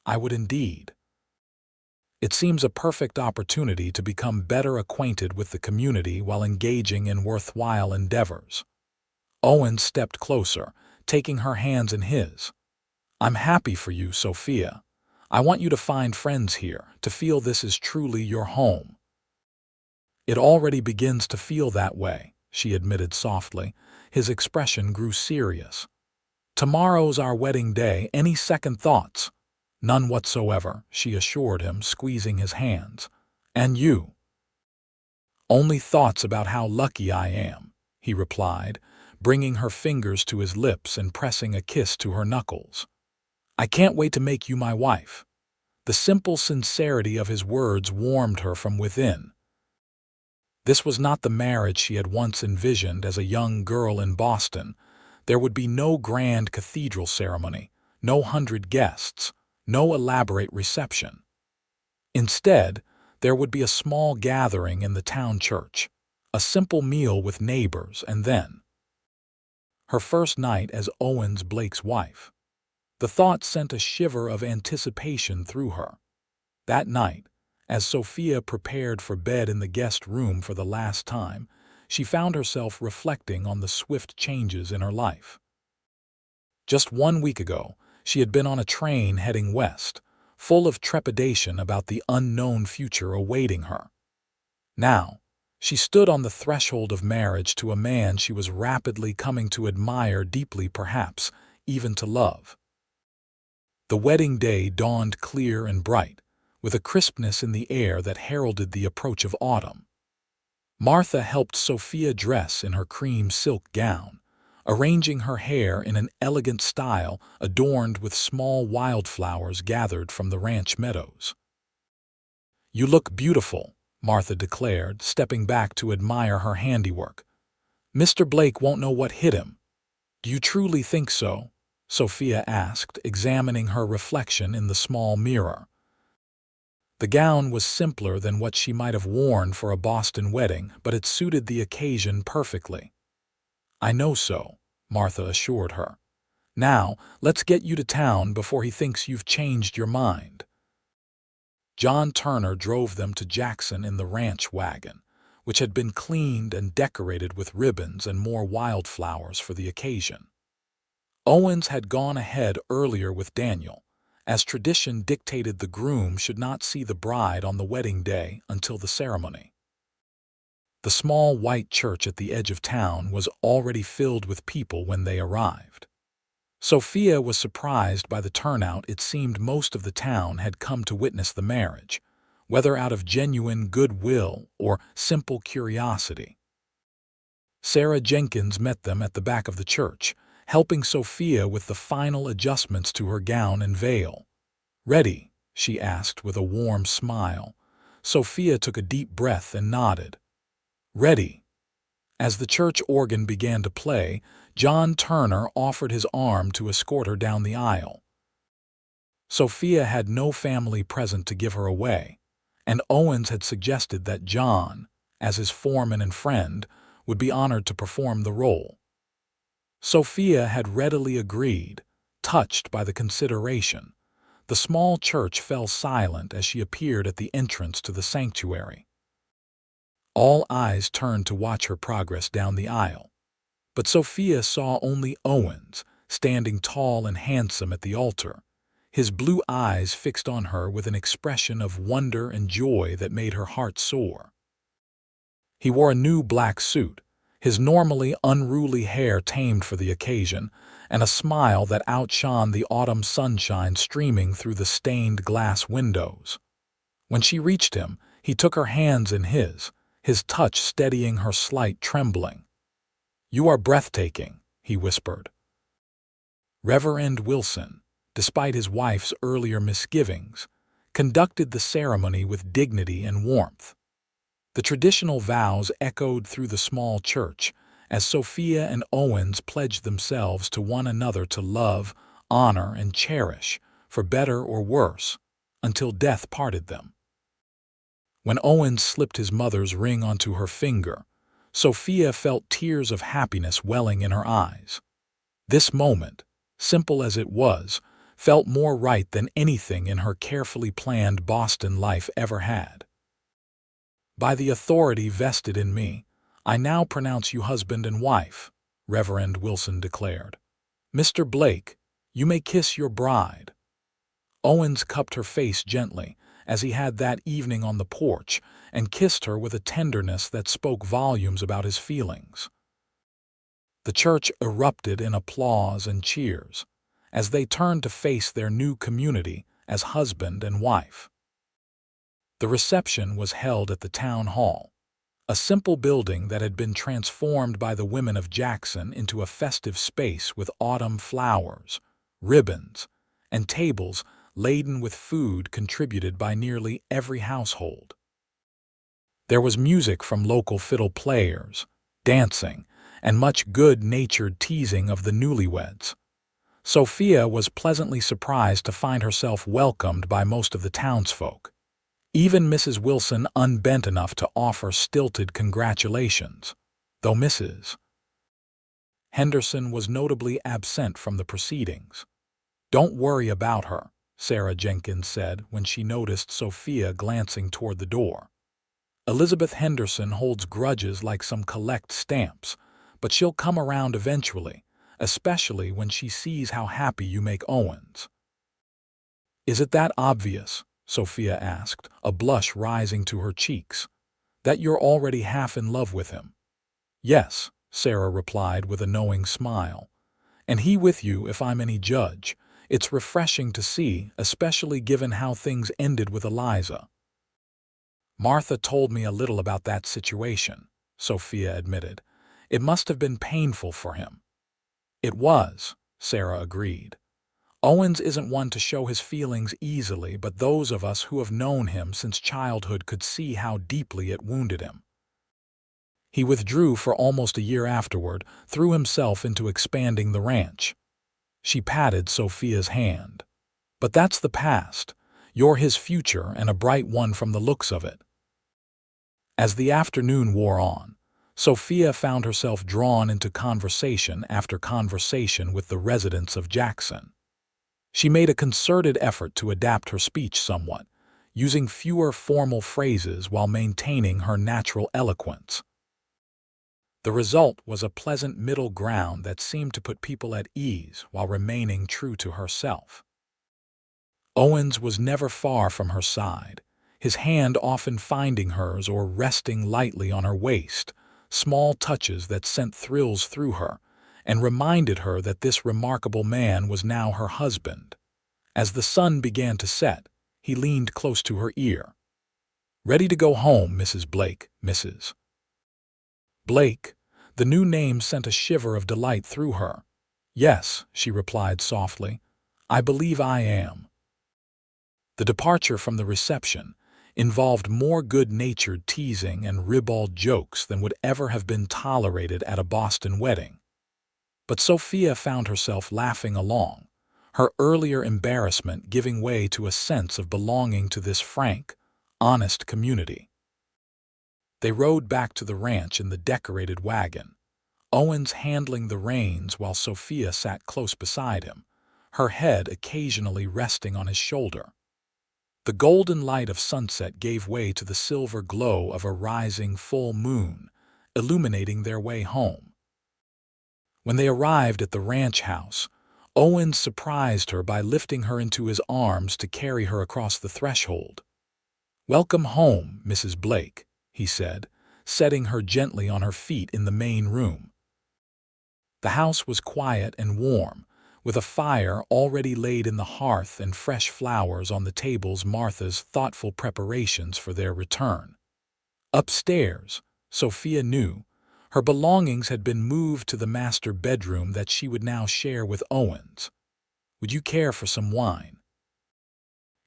"I would indeed. It seems a perfect opportunity to become better acquainted with the community while engaging in worthwhile endeavors." Owens stepped closer, taking her hands in his. "I'm happy for you, Sophia. I want you to find friends here, to feel this is truly your home." "It already begins to feel that way," she admitted softly. His expression grew serious. "Tomorrow's our wedding day. Any second thoughts?" "None whatsoever," she assured him, squeezing his hands. "And you?" "Only thoughts about how lucky I am," he replied, bringing her fingers to his lips and pressing a kiss to her knuckles. "I can't wait to make you my wife." The simple sincerity of his words warmed her from within. This was not the marriage she had once envisioned as a young girl in Boston. There would be no grand cathedral ceremony, no 100 guests, no elaborate reception. Instead, there would be a small gathering in the town church, a simple meal with neighbors, and then her first night as Owens Blake's wife. The thought sent a shiver of anticipation through her. That night, as Sophia prepared for bed in the guest room for the last time, she found herself reflecting on the swift changes in her life. Just 1 week ago, she had been on a train heading west, full of trepidation about the unknown future awaiting her. Now, she stood on the threshold of marriage to a man she was rapidly coming to admire deeply, perhaps even to love. The wedding day dawned clear and bright, with a crispness in the air that heralded the approach of autumn. Martha helped Sophia dress in her cream silk gown, arranging her hair in an elegant style adorned with small wildflowers gathered from the ranch meadows. "You look beautiful," Martha declared, stepping back to admire her handiwork. "Mr. Blake won't know what hit him." "Do you truly think so?" Sophia asked, examining her reflection in the small mirror. The gown was simpler than what she might have worn for a Boston wedding, but it suited the occasion perfectly. "I know so," Martha assured her. "Now, let's get you to town before he thinks you've changed your mind." John Turner drove them to Jackson in the ranch wagon, which had been cleaned and decorated with ribbons and more wildflowers for the occasion. Owens had gone ahead earlier with Daniel, as tradition dictated the groom should not see the bride on the wedding day until the ceremony. The small white church at the edge of town was already filled with people when they arrived. Sophia was surprised by the turnout. It seemed most of the town had come to witness the marriage, whether out of genuine goodwill or simple curiosity. Sarah Jenkins met them at the back of the church, helping Sophia with the final adjustments to her gown and veil. "Ready?" she asked with a warm smile. Sophia took a deep breath and nodded. "Ready." As the church organ began to play, John Turner offered his arm to escort her down the aisle. Sophia had no family present to give her away, and Owens had suggested that John, as his foreman and friend, would be honored to perform the role. Sophia had readily agreed, touched by the consideration. The small church fell silent as she appeared at the entrance to the sanctuary. All eyes turned to watch her progress down the aisle. But Sophia saw only Owens, standing tall and handsome at the altar, his blue eyes fixed on her with an expression of wonder and joy that made her heart soar. He wore a new black suit, his normally unruly hair tamed for the occasion, and a smile that outshone the autumn sunshine streaming through the stained glass windows. When she reached him, he took her hands in his touch steadying her slight trembling. "You are breathtaking," he whispered. Reverend Wilson, despite his wife's earlier misgivings, conducted the ceremony with dignity and warmth. The traditional vows echoed through the small church as Sophia and Owens pledged themselves to one another to love, honor, and cherish, for better or worse, until death parted them. When Owens slipped his mother's ring onto her finger, Sophia felt tears of happiness welling in her eyes. This moment, simple as it was, felt more right than anything in her carefully planned Boston life ever had. "By the authority vested in me, I now pronounce you husband and wife," Reverend Wilson declared. "Mr. Blake, you may kiss your bride." Owens cupped her face gently, as he had that evening on the porch, and kissed her with a tenderness that spoke volumes about his feelings. The church erupted in applause and cheers, as they turned to face their new community as husband and wife. The reception was held at the town hall, a simple building that had been transformed by the women of Jackson into a festive space with autumn flowers, ribbons, and tables laden with food contributed by nearly every household. There was music from local fiddle players, dancing, and much good-natured teasing of the newlyweds. Sophia was pleasantly surprised to find herself welcomed by most of the townsfolk. Even Mrs. Wilson unbent enough to offer stilted congratulations, though Mrs. Henderson was notably absent from the proceedings. "Don't worry about her," Sarah Jenkins said when she noticed Sophia glancing toward the door. "Elizabeth Henderson holds grudges like some collect stamps, but she'll come around eventually, especially when she sees how happy you make Owens." "Is it that obvious?" Sophia asked, a blush rising to her cheeks. "That you're already half in love with him?" "Yes," Sarah replied with a knowing smile. "And he with you, if I'm any judge. It's refreshing to see, especially given how things ended with Eliza." "Martha told me a little about that situation," Sophia admitted. "It must have been painful for him." "It was," Sarah agreed. "Owens isn't one to show his feelings easily, but those of us who have known him since childhood could see how deeply it wounded him. He withdrew for almost a year afterward, threw himself into expanding the ranch." She patted Sophia's hand. "But that's the past. You're his future, and a bright one from the looks of it." As the afternoon wore on, Sophia found herself drawn into conversation after conversation with the residents of Jackson. She made a concerted effort to adapt her speech somewhat, using fewer formal phrases while maintaining her natural eloquence. The result was a pleasant middle ground that seemed to put people at ease while remaining true to herself. Owens was never far from her side, his hand often finding hers or resting lightly on her waist, small touches that sent thrills through her, and reminded her that this remarkable man was now her husband. As the sun began to set, he leaned close to her ear. "Ready to go home, Mrs. Blake, Mrs. Blake." The new name sent a shiver of delight through her. "Yes," she replied softly, "I believe I am." The departure from the reception involved more good-natured teasing and ribald jokes than would ever have been tolerated at a Boston wedding. But Sophia found herself laughing along, her earlier embarrassment giving way to a sense of belonging to this frank, honest community. They rode back to the ranch in the decorated wagon, Owens handling the reins while Sophia sat close beside him, her head occasionally resting on his shoulder. The golden light of sunset gave way to the silver glow of a rising full moon, illuminating their way home. When they arrived at the ranch house, Owens surprised her by lifting her into his arms to carry her across the threshold. "Welcome home, Mrs. Blake," he said, setting her gently on her feet in the main room. The house was quiet and warm, with a fire already laid in the hearth and fresh flowers on the tables, Martha's thoughtful preparations for their return. Upstairs, Sophia knew, her belongings had been moved to the master bedroom that she would now share with Owens. "Would you care for some wine?"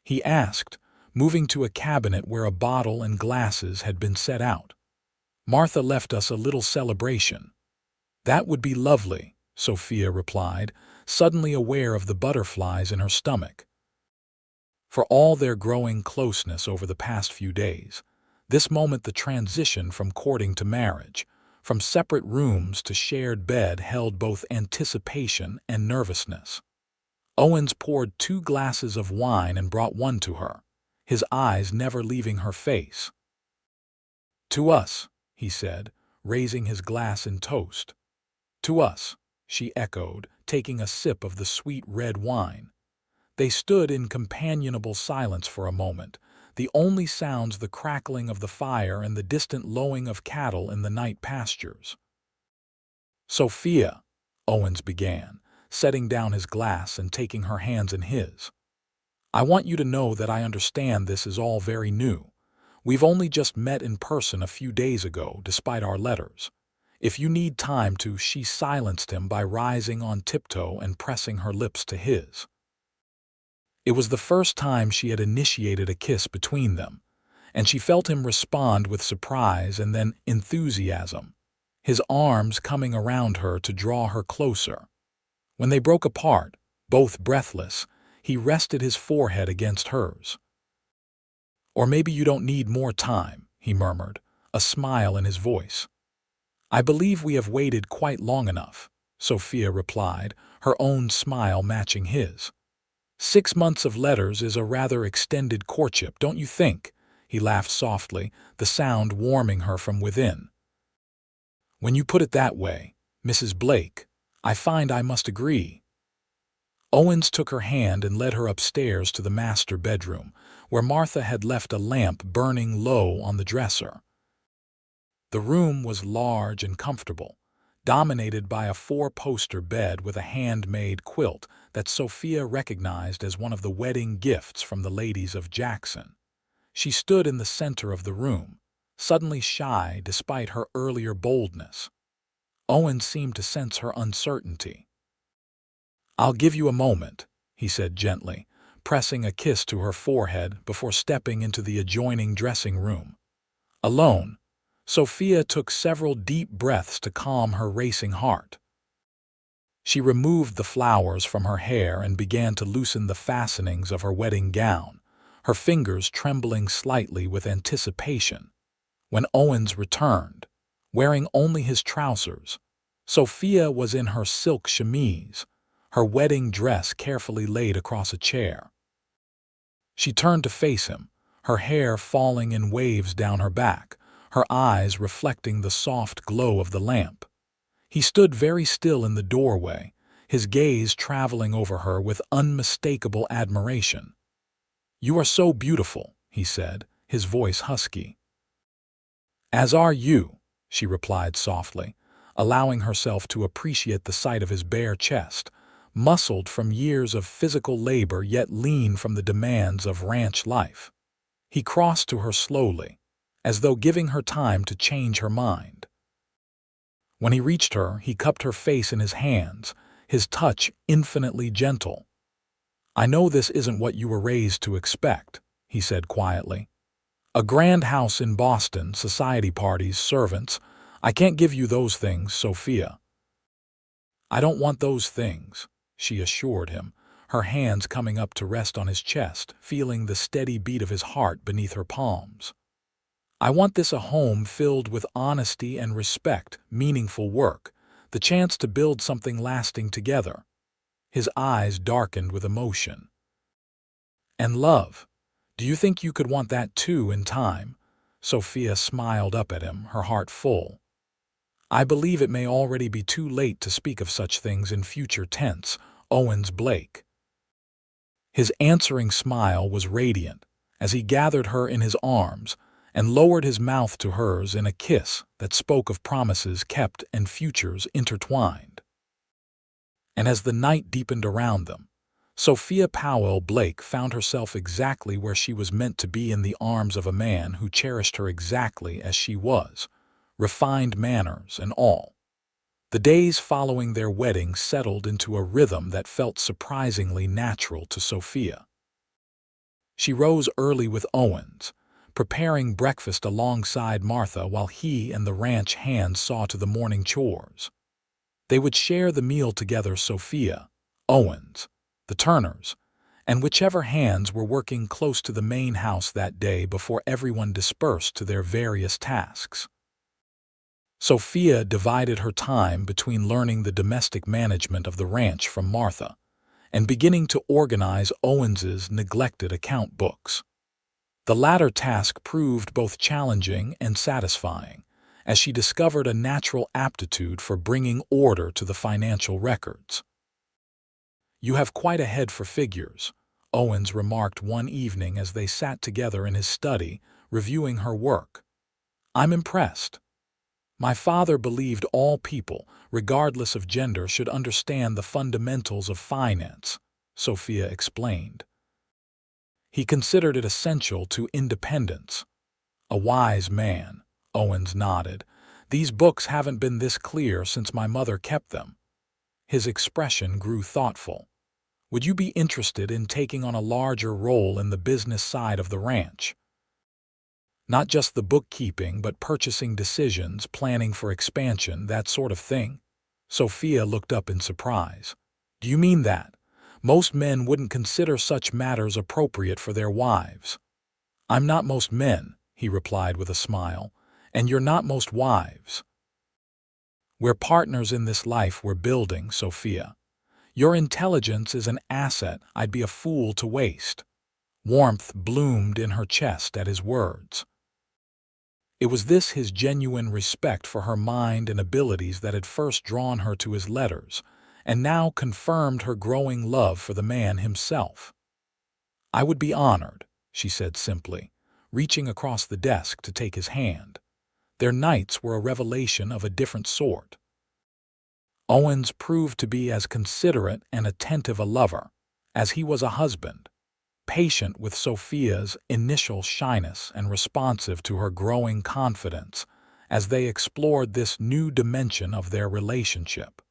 he asked, moving to a cabinet where a bottle and glasses had been set out. "Martha left us a little celebration." "That would be lovely," Sophia replied, suddenly aware of the butterflies in her stomach. For all their growing closeness over the past few days, this moment, the transition from courting to marriage, from separate rooms to shared bed, held both anticipation and nervousness. Owens poured 2 glasses of wine and brought one to her, his eyes never leaving her face. "To us," he said, raising his glass in toast. "To us," she echoed, taking a sip of the sweet red wine. They stood in companionable silence for a moment, the only sounds the crackling of the fire and the distant lowing of cattle in the night pastures. "Sophia," Owens began, setting down his glass and taking her hands in his. "I want you to know that I understand this is all very new. We've only just met in person a few days ago, despite our letters. If you need time to—" She silenced him by rising on tiptoe and pressing her lips to his. It was the first time she had initiated a kiss between them, and she felt him respond with surprise and then enthusiasm, his arms coming around her to draw her closer. When they broke apart, both breathless, he rested his forehead against hers. "Or maybe you don't need more time," he murmured, a smile in his voice. "I believe we have waited quite long enough," Sophia replied, her own smile matching his. "6 months of letters is a rather extended courtship, don't you think?" He laughed softly, the sound warming her from within. "When you put it that way, Mrs. Blake, I find I must agree." Owens took her hand and led her upstairs to the master bedroom, where Martha had left a lamp burning low on the dresser. The room was large and comfortable, dominated by a 4-poster bed with a handmade quilt that Sophia recognized as one of the wedding gifts from the ladies of Jackson. She stood in the center of the room, suddenly shy despite her earlier boldness. Owen seemed to sense her uncertainty. "I'll give you a moment," he said gently, pressing a kiss to her forehead before stepping into the adjoining dressing room. Alone, Sophia took several deep breaths to calm her racing heart. She removed the flowers from her hair and began to loosen the fastenings of her wedding gown, her fingers trembling slightly with anticipation. When Owens returned, wearing only his trousers, Sophia was in her silk chemise, her wedding dress carefully laid across a chair. She turned to face him, her hair falling in waves down her back, her eyes reflecting the soft glow of the lamp. He stood very still in the doorway, his gaze traveling over her with unmistakable admiration. "You are so beautiful," he said, his voice husky. "As are you," she replied softly, allowing herself to appreciate the sight of his bare chest, muscled from years of physical labor yet lean from the demands of ranch life. He crossed to her slowly, as though giving her time to change her mind. When he reached her, he cupped her face in his hands, his touch infinitely gentle. "I know this isn't what you were raised to expect," he said quietly. "A grand house in Boston, society parties, servants. I can't give you those things, Sophia." "I don't want those things," she assured him, her hands coming up to rest on his chest, feeling the steady beat of his heart beneath her palms. "I want a home filled with honesty and respect, meaningful work, the chance to build something lasting together." His eyes darkened with emotion. "And love. Do you think you could want that too in time?" Sophia smiled up at him, her heart full. "I believe it may already be too late to speak of such things in future tense." Owens Blake. His answering smile was radiant as he gathered her in his arms and lowered his mouth to hers in a kiss that spoke of promises kept and futures intertwined. And as the night deepened around them, Sophia Powell Blake found herself exactly where she was meant to be, in the arms of a man who cherished her exactly as she was, refined manners and all. The days following their wedding settled into a rhythm that felt surprisingly natural to Sophia. She rose early with Owens, preparing breakfast alongside Martha while he and the ranch hands saw to the morning chores. They would share the meal together, Sophia, Owens, the Turners, and whichever hands were working close to the main house that day before everyone dispersed to their various tasks. Sophia divided her time between learning the domestic management of the ranch from Martha and beginning to organize Owens's neglected account books. The latter task proved both challenging and satisfying, as she discovered a natural aptitude for bringing order to the financial records. "You have quite a head for figures," Owens remarked one evening as they sat together in his study, reviewing her work. "I'm impressed. My father believed all people, regardless of gender, should understand the fundamentals of finance," Sophia explained. "He considered it essential to independence." "A wise man," Owens nodded. "These books haven't been this clear since my mother kept them." His expression grew thoughtful. "Would you be interested in taking on a larger role in the business side of the ranch? Not just the bookkeeping, but purchasing decisions, planning for expansion, that sort of thing?" Sophia looked up in surprise. "Do you mean that? Most men wouldn't consider such matters appropriate for their wives." "I'm not most men," he replied with a smile, "and you're not most wives. We're partners in this life we're building, Sophia. Your intelligence is an asset I'd be a fool to waste." Warmth bloomed in her chest at his words. It was his genuine respect for her mind and abilities that had first drawn her to his letters, and now confirmed her growing love for the man himself. "I would be honored," she said simply, reaching across the desk to take his hand. Their nights were a revelation of a different sort. Owens proved to be as considerate and attentive a lover as he was a husband, patient with Sophia's initial shyness and responsive to her growing confidence as they explored this new dimension of their relationship.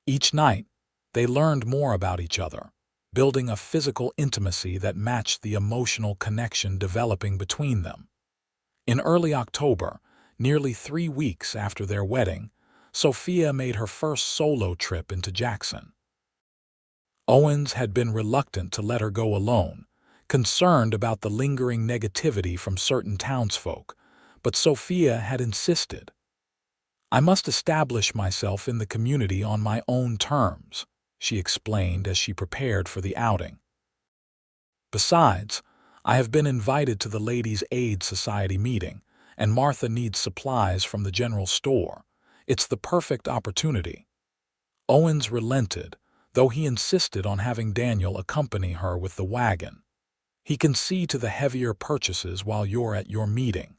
Each night, they learned more about each other, building a physical intimacy that matched the emotional connection developing between them. In early October, nearly 3 weeks after their wedding, Sophia made her first solo trip into Jackson. Owens had been reluctant to let her go alone, concerned about the lingering negativity from certain townsfolk, but Sophia had insisted. "I must establish myself in the community on my own terms," she explained as she prepared for the outing. "Besides, I have been invited to the Ladies' Aid Society meeting, and Martha needs supplies from the general store. It's the perfect opportunity." Owens relented, though he insisted on having Daniel accompany her with the wagon. "He can see to the heavier purchases while you're at your meeting."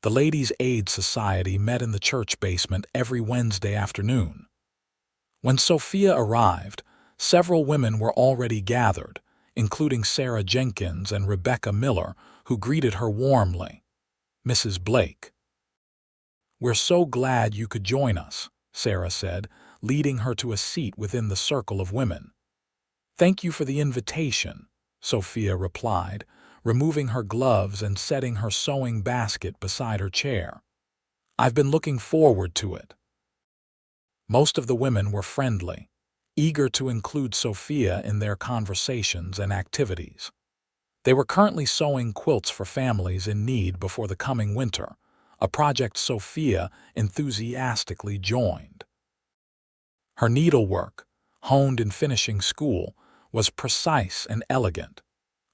The Ladies' Aid Society met in the church basement every Wednesday afternoon. When Sophia arrived, several women were already gathered, including Sarah Jenkins and Rebecca Miller, who greeted her warmly. Mrs. Blake. "We're so glad you could join us," Sarah said, leading her to a seat within the circle of women. "Thank you for the invitation," Sophia replied, removing her gloves and setting her sewing basket beside her chair. "I've been looking forward to it." Most of the women were friendly, eager to include Sophia in their conversations and activities. They were currently sewing quilts for families in need before the coming winter, a project Sophia enthusiastically joined. Her needlework, honed in finishing school, was precise and elegant,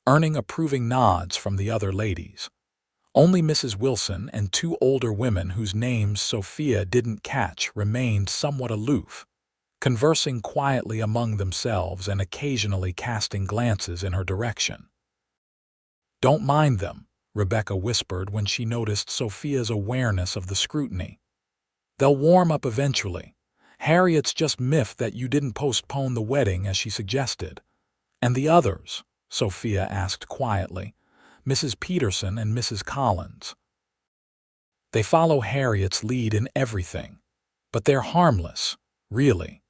earning approving nods from the other ladies. Only Mrs. Wilson and two older women whose names Sophia didn't catch remained somewhat aloof, conversing quietly among themselves and occasionally casting glances in her direction. "Don't mind them," Rebecca whispered when she noticed Sophia's awareness of the scrutiny. "They'll warm up eventually. Harriet's just miffed that you didn't postpone the wedding as she suggested." "And the others?" Sophia asked quietly. "Mrs. Peterson and Mrs. Collins." "They follow Harriet's lead in everything, but they're harmless, really."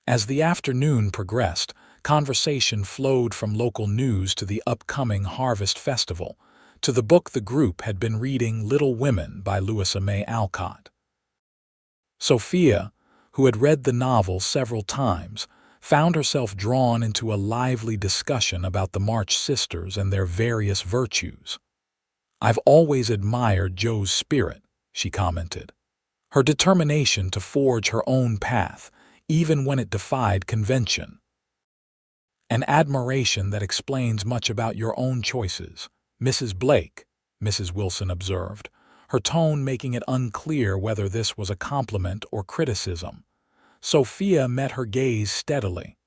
As the afternoon progressed, conversation flowed from local news to the upcoming Harvest Festival, to the book the group had been reading, Little Women by Louisa May Alcott. Sophia, who had read the novel several times, found herself drawn into a lively discussion about the March sisters and their various virtues. "I've always admired Jo's spirit," she commented. "Her determination to forge her own path, even when it defied convention. An admiration that explains much about your own choices, Mrs. Blake," Mrs. Wilson observed, her tone making it unclear whether this was a compliment or criticism. Sophia met her gaze steadily.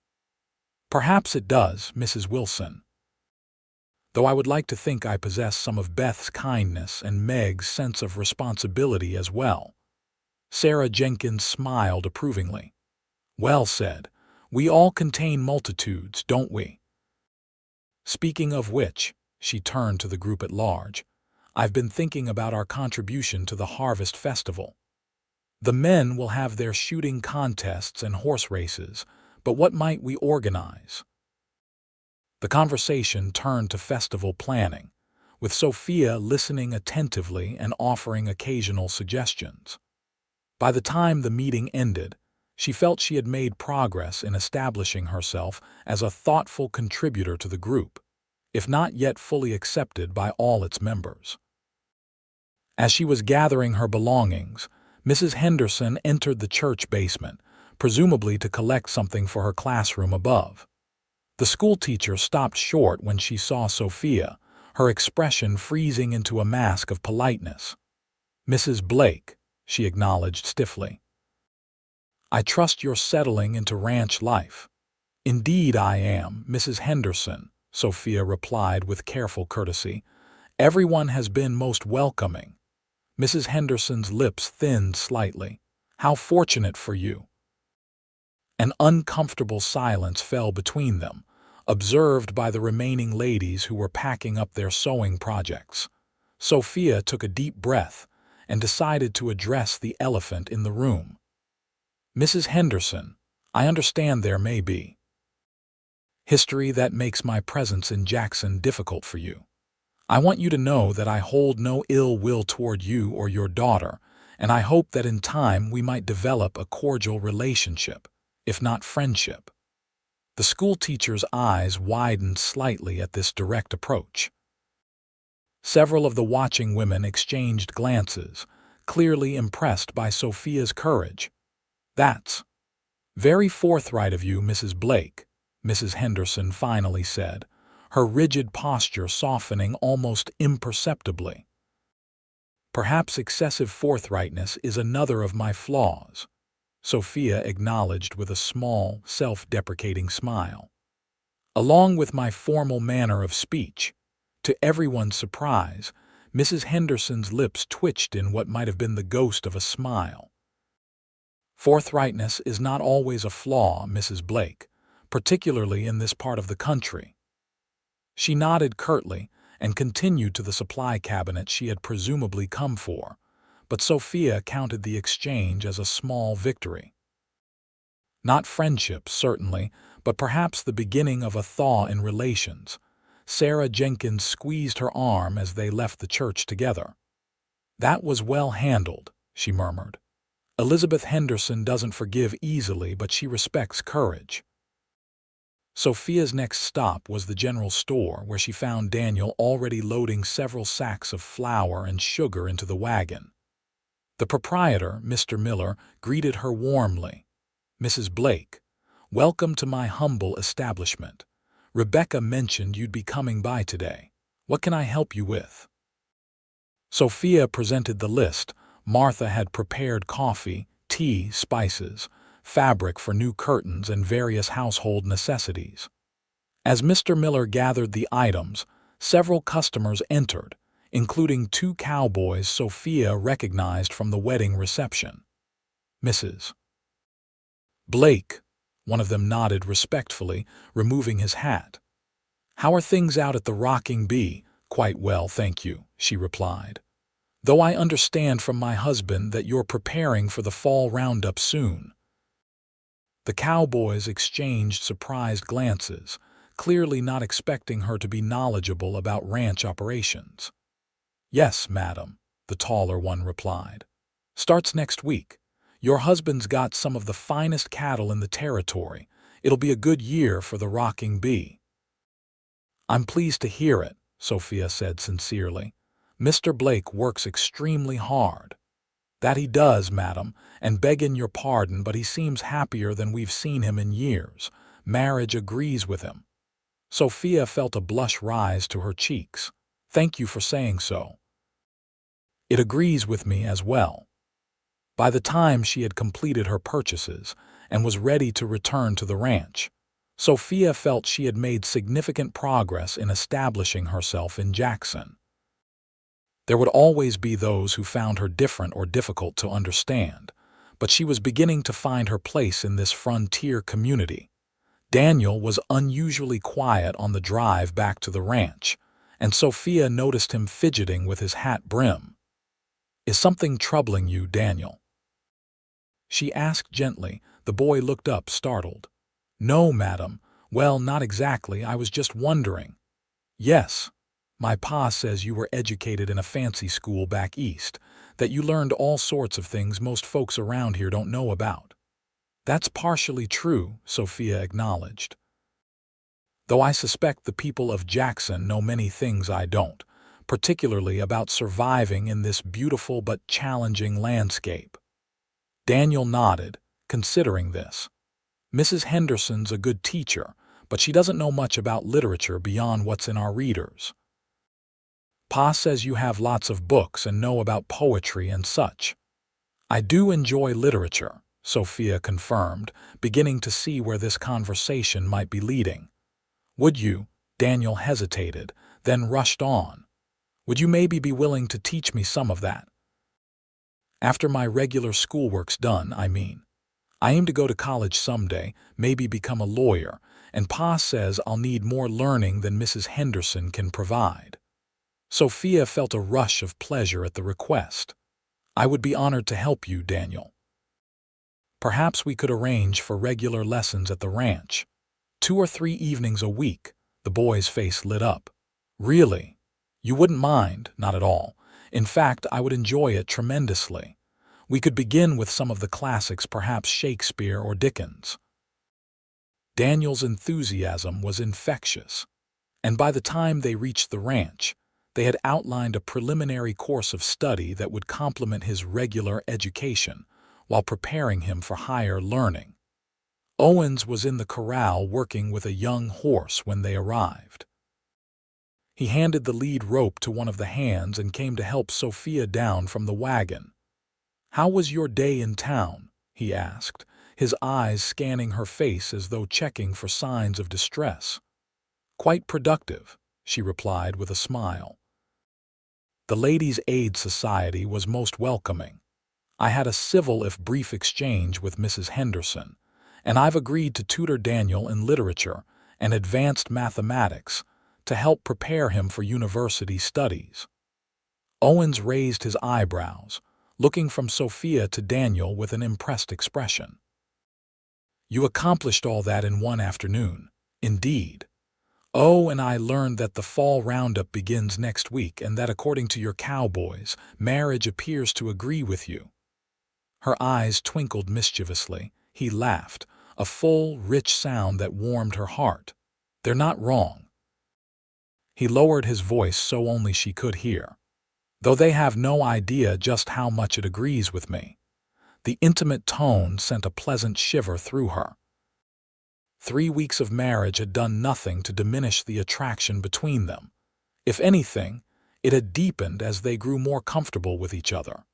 "Perhaps it does, Mrs. Wilson. Though I would like to think I possess some of Beth's kindness and Meg's sense of responsibility as well." Sarah Jenkins smiled approvingly. "Well said. We all contain multitudes, don't we? Speaking of which," she turned to the group at large, "I've been thinking about our contribution to the Harvest Festival. The men will have their shooting contests and horse races, but what might we organize?" The conversation turned to festival planning, with Sophia listening attentively and offering occasional suggestions. By the time the meeting ended, she felt she had made progress in establishing herself as a thoughtful contributor to the group, if not yet fully accepted by all its members. As she was gathering her belongings, Mrs. Henderson entered the church basement, presumably to collect something for her classroom above. The schoolteacher stopped short when she saw Sophia, her expression freezing into a mask of politeness. "Mrs. Blake," she acknowledged stiffly. "I trust you're settling into ranch life." "Indeed I am, Mrs. Henderson," Sophia replied with careful courtesy. "Everyone has been most welcoming." Mrs. Henderson's lips thinned slightly. "How fortunate for you." An uncomfortable silence fell between them, observed by the remaining ladies who were packing up their sewing projects. Sophia took a deep breath and decided to address the elephant in the room. "Mrs. Henderson, I understand there may be history that makes my presence in Jackson difficult for you. I want you to know that I hold no ill will toward you or your daughter, and I hope that in time we might develop a cordial relationship, if not friendship." The schoolteacher's eyes widened slightly at this direct approach. Several of the watching women exchanged glances, clearly impressed by Sophia's courage. "That's very forthright of you, Mrs. Blake," Mrs. Henderson finally said, her rigid posture softening almost imperceptibly. "Perhaps excessive forthrightness is another of my flaws," Sophia acknowledged with a small, self-deprecating smile. "Along with my formal manner of speech." To everyone's surprise, Mrs. Henderson's lips twitched in what might have been the ghost of a smile. Forthrightness is not always a flaw, Mrs. Blake, particularly in this part of the country. She nodded curtly and continued to the supply cabinet she had presumably come for, but Sophia counted the exchange as a small victory. Not friendship, certainly, but perhaps the beginning of a thaw in relations. Sarah Jenkins squeezed her arm as they left the church together. "That was well handled," she murmured. "Elizabeth Henderson doesn't forgive easily, but she respects courage." Sophia's next stop was the general store, where she found Daniel already loading several sacks of flour and sugar into the wagon. The proprietor, Mr. Miller, greeted her warmly. "Mrs. Blake, welcome to my humble establishment. Rebecca mentioned you'd be coming by today. What can I help you with?" Sophia presented the list. Martha had prepared coffee, tea, spices, fabric for new curtains, and various household necessities. As Mr. Miller gathered the items, several customers entered, including two cowboys Sophia recognized from the wedding reception. "Mrs. Blake," one of them nodded respectfully, removing his hat. "How are things out at the Rocking Bee?" "Quite well, thank you," she replied. "Though I understand from my husband that you're preparing for the fall roundup soon." The cowboys exchanged surprised glances, clearly not expecting her to be knowledgeable about ranch operations. "Yes, madam," the taller one replied. "Starts next week. Your husband's got some of the finest cattle in the territory. It'll be a good year for the Rocking Bee." "I'm pleased to hear it," Sophia said sincerely. "Mr. Blake works extremely hard." "That he does, madam, and beggin' your pardon, but he seems happier than we've seen him in years. Marriage agrees with him." Sophia felt a blush rise to her cheeks. "Thank you for saying so." "It agrees with me as well." By the time she had completed her purchases and was ready to return to the ranch, Sophia felt she had made significant progress in establishing herself in Jackson. There would always be those who found her different or difficult to understand, but she was beginning to find her place in this frontier community. Daniel was unusually quiet on the drive back to the ranch, and Sophia noticed him fidgeting with his hat brim. "Is something troubling you, Daniel?" she asked gently. The boy looked up, startled. "No, madam. Well, not exactly. I was just wondering." "Yes. My pa says you were educated in a fancy school back east, that you learned all sorts of things most folks around here don't know about." "That's partially true," Sophia acknowledged. "Though I suspect the people of Jackson know many things I don't, particularly about surviving in this beautiful but challenging landscape." Daniel nodded, considering this. "Mrs. Henderson's a good teacher, but she doesn't know much about literature beyond what's in our readers. Pa says you have lots of books and know about poetry and such." "I do enjoy literature," Sophia confirmed, beginning to see where this conversation might be leading. "Would you?" Daniel hesitated, then rushed on. "Would you maybe be willing to teach me some of that? After my regular schoolwork's done, I mean. I aim to go to college someday, maybe become a lawyer, and Pa says I'll need more learning than Mrs. Henderson can provide." Sophia felt a rush of pleasure at the request. "I would be honored to help you, Daniel. Perhaps we could arrange for regular lessons at the ranch. 2 or 3 evenings a week." The boy's face lit up. "Really? You wouldn't mind?" "Not at all. In fact, I would enjoy it tremendously. We could begin with some of the classics, perhaps Shakespeare or Dickens." Daniel's enthusiasm was infectious, and by the time they reached the ranch, they had outlined a preliminary course of study that would complement his regular education while preparing him for higher learning. Owens was in the corral working with a young horse when they arrived. He handed the lead rope to one of the hands and came to help Sophia down from the wagon. "How was your day in town?" he asked, his eyes scanning her face as though checking for signs of distress. "Quite productive," she replied with a smile. The Ladies' Aid Society was most welcoming. I had a civil if brief exchange with Mrs. Henderson, and I've agreed to tutor Daniel in literature and advanced mathematics to help prepare him for university studies. Owens raised his eyebrows, looking from Sophia to Daniel with an impressed expression. You accomplished all that in one afternoon. Indeed. Oh, and I learned that the fall roundup begins next week and that according to your cowboys, marriage appears to agree with you. Her eyes twinkled mischievously. He laughed, a full, rich sound that warmed her heart. They're not wrong. He lowered his voice so only she could hear. Though they have no idea just how much it agrees with me. The intimate tone sent a pleasant shiver through her. 3 weeks of marriage had done nothing to diminish the attraction between them. If anything, it had deepened as they grew more comfortable with each other.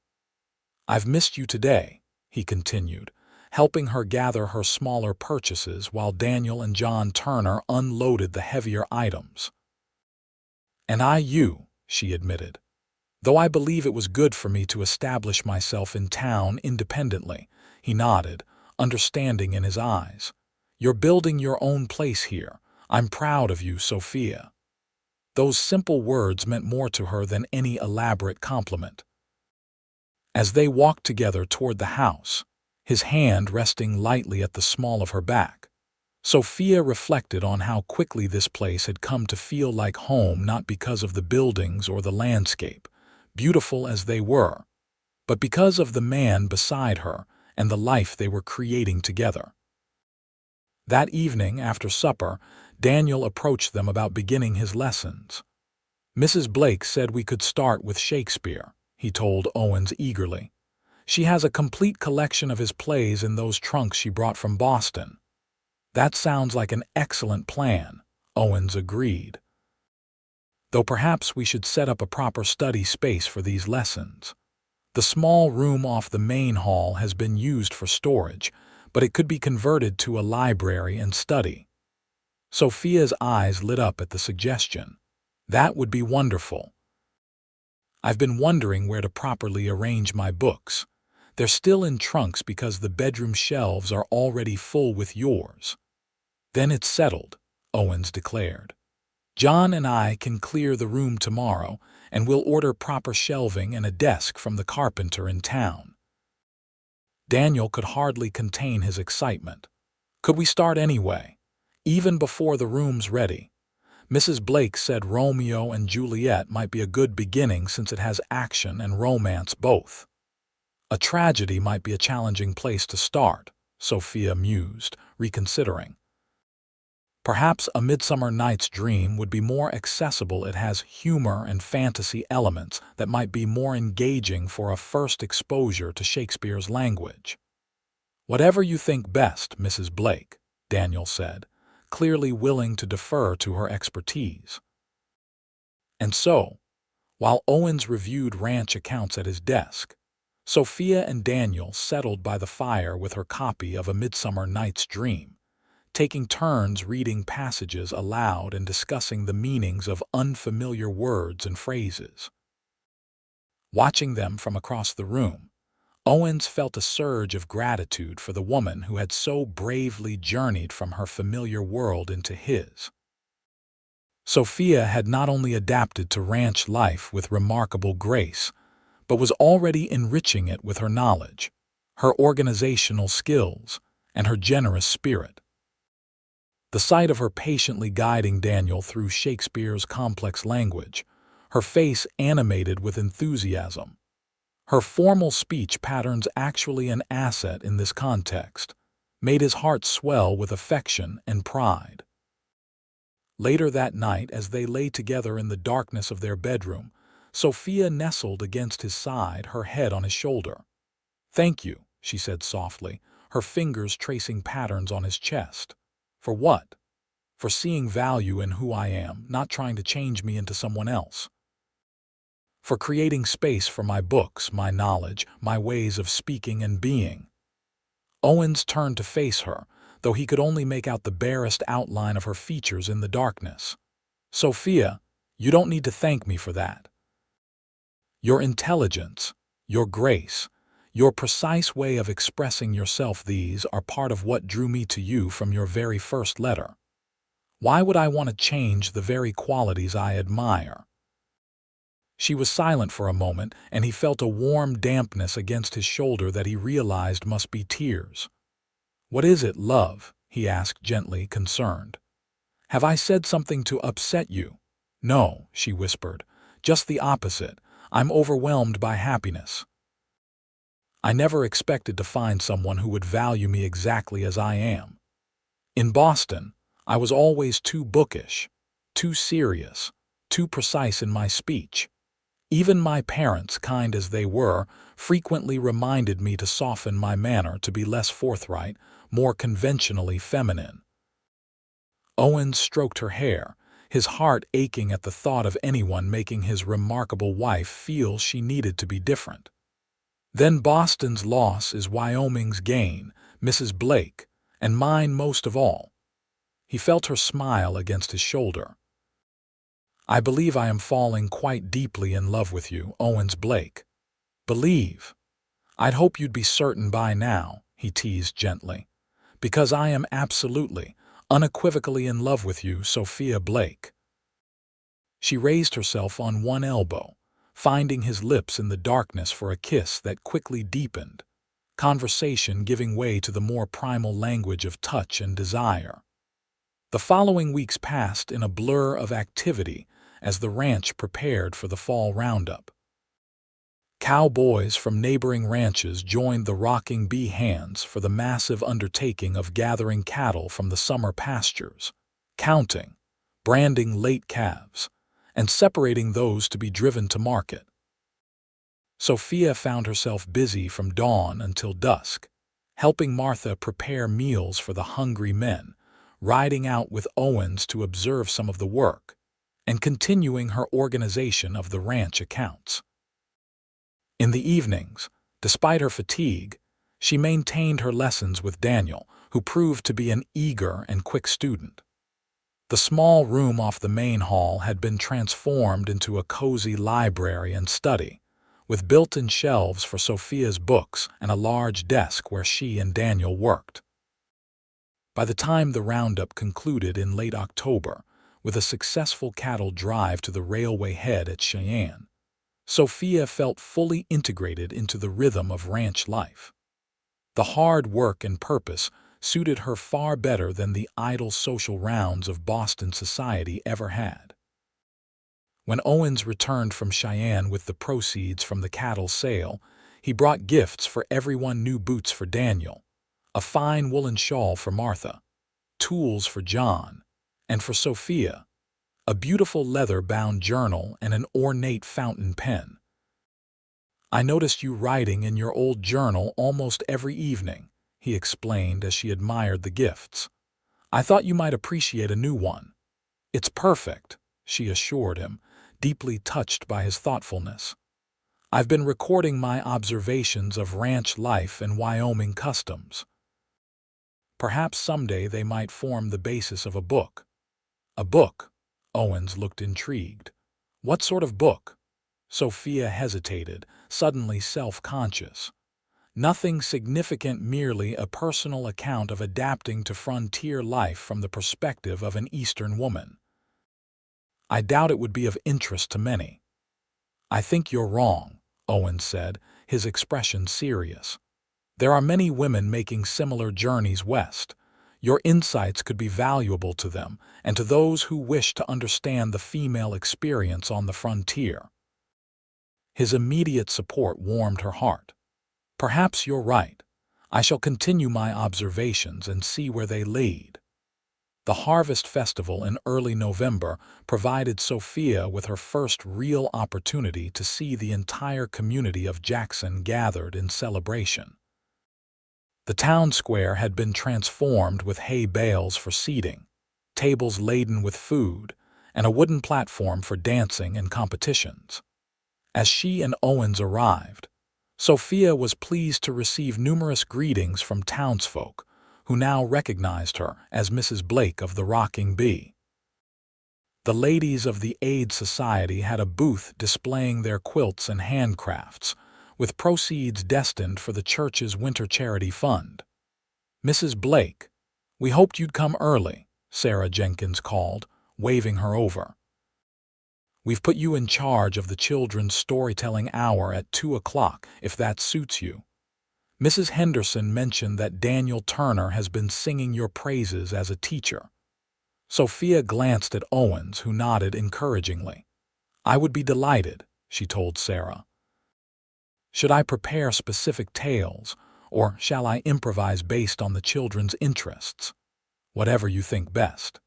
I've missed you today, he continued, helping her gather her smaller purchases while Daniel and John Turner unloaded the heavier items. And I you, she admitted. Though I believe it was good for me to establish myself in town independently, he nodded, understanding in his eyes. You're building your own place here. I'm proud of you, Sophia. Those simple words meant more to her than any elaborate compliment. As they walked together toward the house, his hand resting lightly at the small of her back, Sophia reflected on how quickly this place had come to feel like home, not because of the buildings or the landscape, beautiful as they were, but because of the man beside her and the life they were creating together. That evening, after supper, Daniel approached them about beginning his lessons. Mrs. Blake said we could start with Shakespeare, he told Owens eagerly. She has a complete collection of his plays in those trunks she brought from Boston. That sounds like an excellent plan, Owens agreed. Though perhaps we should set up a proper study space for these lessons. The small room off the main hall has been used for storage, but it could be converted to a library and study. Sophia's eyes lit up at the suggestion. That would be wonderful. I've been wondering where to properly arrange my books. They're still in trunks because the bedroom shelves are already full with yours. Then it's settled, Owens declared. John and I can clear the room tomorrow, and we'll order proper shelving and a desk from the carpenter in town. Daniel could hardly contain his excitement. Could we start anyway? Even before the room's ready. Mrs. Blake said Romeo and Juliet might be a good beginning since it has action and romance both. A tragedy might be a challenging place to start, Sophia mused, reconsidering. Perhaps A Midsummer Night's Dream would be more accessible. It has humor and fantasy elements that might be more engaging for a first exposure to Shakespeare's language. Whatever you think best, Mrs. Blake, Daniel said, clearly willing to defer to her expertise. And so, while Owens reviewed ranch accounts at his desk, Sophia and Daniel settled by the fire with her copy of A Midsummer Night's Dream, taking turns reading passages aloud and discussing the meanings of unfamiliar words and phrases. Watching them from across the room, Owens felt a surge of gratitude for the woman who had so bravely journeyed from her familiar world into his. Sophia had not only adapted to ranch life with remarkable grace, but was already enriching it with her knowledge, her organizational skills, and her generous spirit. The sight of her patiently guiding Daniel through Shakespeare's complex language, her face animated with enthusiasm, her formal speech patterns actually an asset in this context, made his heart swell with affection and pride. Later that night, as they lay together in the darkness of their bedroom, Sophia nestled against his side, her head on his shoulder. "Thank you," she said softly, her fingers tracing patterns on his chest. "For what?" "For seeing value in who I am, not trying to change me into someone else. For creating space for my books, my knowledge, my ways of speaking and being." Owens turned to face her, though he could only make out the barest outline of her features in the darkness. "Sophia, you don't need to thank me for that." Your intelligence, your grace, your precise way of expressing yourself, these are part of what drew me to you from your very first letter. Why would I want to change the very qualities I admire?" She was silent for a moment, and he felt a warm dampness against his shoulder that he realized must be tears. "What is it, love?" he asked gently, concerned. "Have I said something to upset you?" "No," she whispered. "Just the opposite. I'm overwhelmed by happiness. I never expected to find someone who would value me exactly as I am. In Boston, I was always too bookish, too serious, too precise in my speech. Even my parents, kind as they were, frequently reminded me to soften my manner, to be less forthright, more conventionally feminine." Owens stroked her hair, his heart aching at the thought of anyone making his remarkable wife feel she needed to be different. "Then Boston's loss is Wyoming's gain, Mrs. Blake, and mine most of all." He felt her smile against his shoulder. "I believe I am falling quite deeply in love with you, Owens Blake." "Believe? I'd hope you'd be certain by now," he teased gently. "Because I am absolutely, unequivocally in love with you, Sophia Blake." She raised herself on one elbow, finding his lips in the darkness for a kiss that quickly deepened, conversation giving way to the more primal language of touch and desire. The following weeks passed in a blur of activity as the ranch prepared for the fall roundup. Cowboys from neighboring ranches joined the Rocking Bee hands for the massive undertaking of gathering cattle from the summer pastures, counting, branding late calves, and separating those to be driven to market. Sophia found herself busy from dawn until dusk, helping Martha prepare meals for the hungry men, riding out with Owens to observe some of the work, and continuing her organization of the ranch accounts. In the evenings, despite her fatigue, she maintained her lessons with Daniel, who proved to be an eager and quick student. The small room off the main hall had been transformed into a cozy library and study, with built-in shelves for Sophia's books and a large desk where she and Daniel worked. By the time the roundup concluded in late October, with a successful cattle drive to the railway head at Cheyenne, Sophia felt fully integrated into the rhythm of ranch life. The hard work and purpose suited her far better than the idle social rounds of Boston society ever had. When Owens returned from Cheyenne with the proceeds from the cattle sale, he brought gifts for everyone: new boots for Daniel, a fine woolen shawl for Martha, tools for John, and for Sophia, a beautiful leather-bound journal and an ornate fountain pen. "I noticed you writing in your old journal almost every evening," he explained as she admired the gifts. "I thought you might appreciate a new one." "It's perfect," she assured him, deeply touched by his thoughtfulness. "I've been recording my observations of ranch life and Wyoming customs. Perhaps someday they might form the basis of a book." "A book?" Owens looked intrigued. "What sort of book?" Sophia hesitated, suddenly self-conscious. "Nothing significant, merely a personal account of adapting to frontier life from the perspective of an Eastern woman." "I doubt it would be of interest to many." "I think you're wrong," Owens said, his expression serious. "There are many women making similar journeys west. Your insights could be valuable to them and to those who wish to understand the female experience on the frontier." His immediate support warmed her heart. "Perhaps you're right. I shall continue my observations and see where they lead." The Harvest Festival in early November provided Sophia with her first real opportunity to see the entire community of Jackson gathered in celebration. The town square had been transformed with hay bales for seating, tables laden with food, and a wooden platform for dancing and competitions. As she and Owens arrived, Sophia was pleased to receive numerous greetings from townsfolk, who now recognized her as Mrs. Blake of the Rocking Bee. The ladies of the Aid Society had a booth displaying their quilts and handcrafts, with proceeds destined for the church's winter charity fund. "Mrs. Blake, we hoped you'd come early," Sarah Jenkins called, waving her over. "We've put you in charge of the children's storytelling hour at 2 o'clock, if that suits you. Mrs. Henderson mentioned that Daniel Turner has been singing your praises as a teacher." Sophia glanced at Owens, who nodded encouragingly. "I would be delighted," she told Sarah. "Should I prepare specific tales, or shall I improvise based on the children's interests?" "Whatever you think best.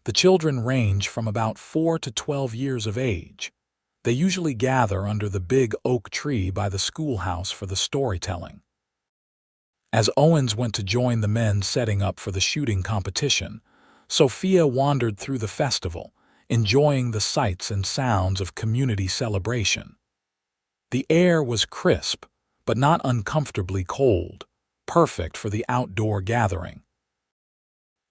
The children range from about 4 to 12 years of age. They usually gather under the big oak tree by the schoolhouse for the storytelling." As Owens went to join the men setting up for the shooting competition, Sophia wandered through the festival, enjoying the sights and sounds of community celebration. The air was crisp, but not uncomfortably cold, perfect for the outdoor gathering.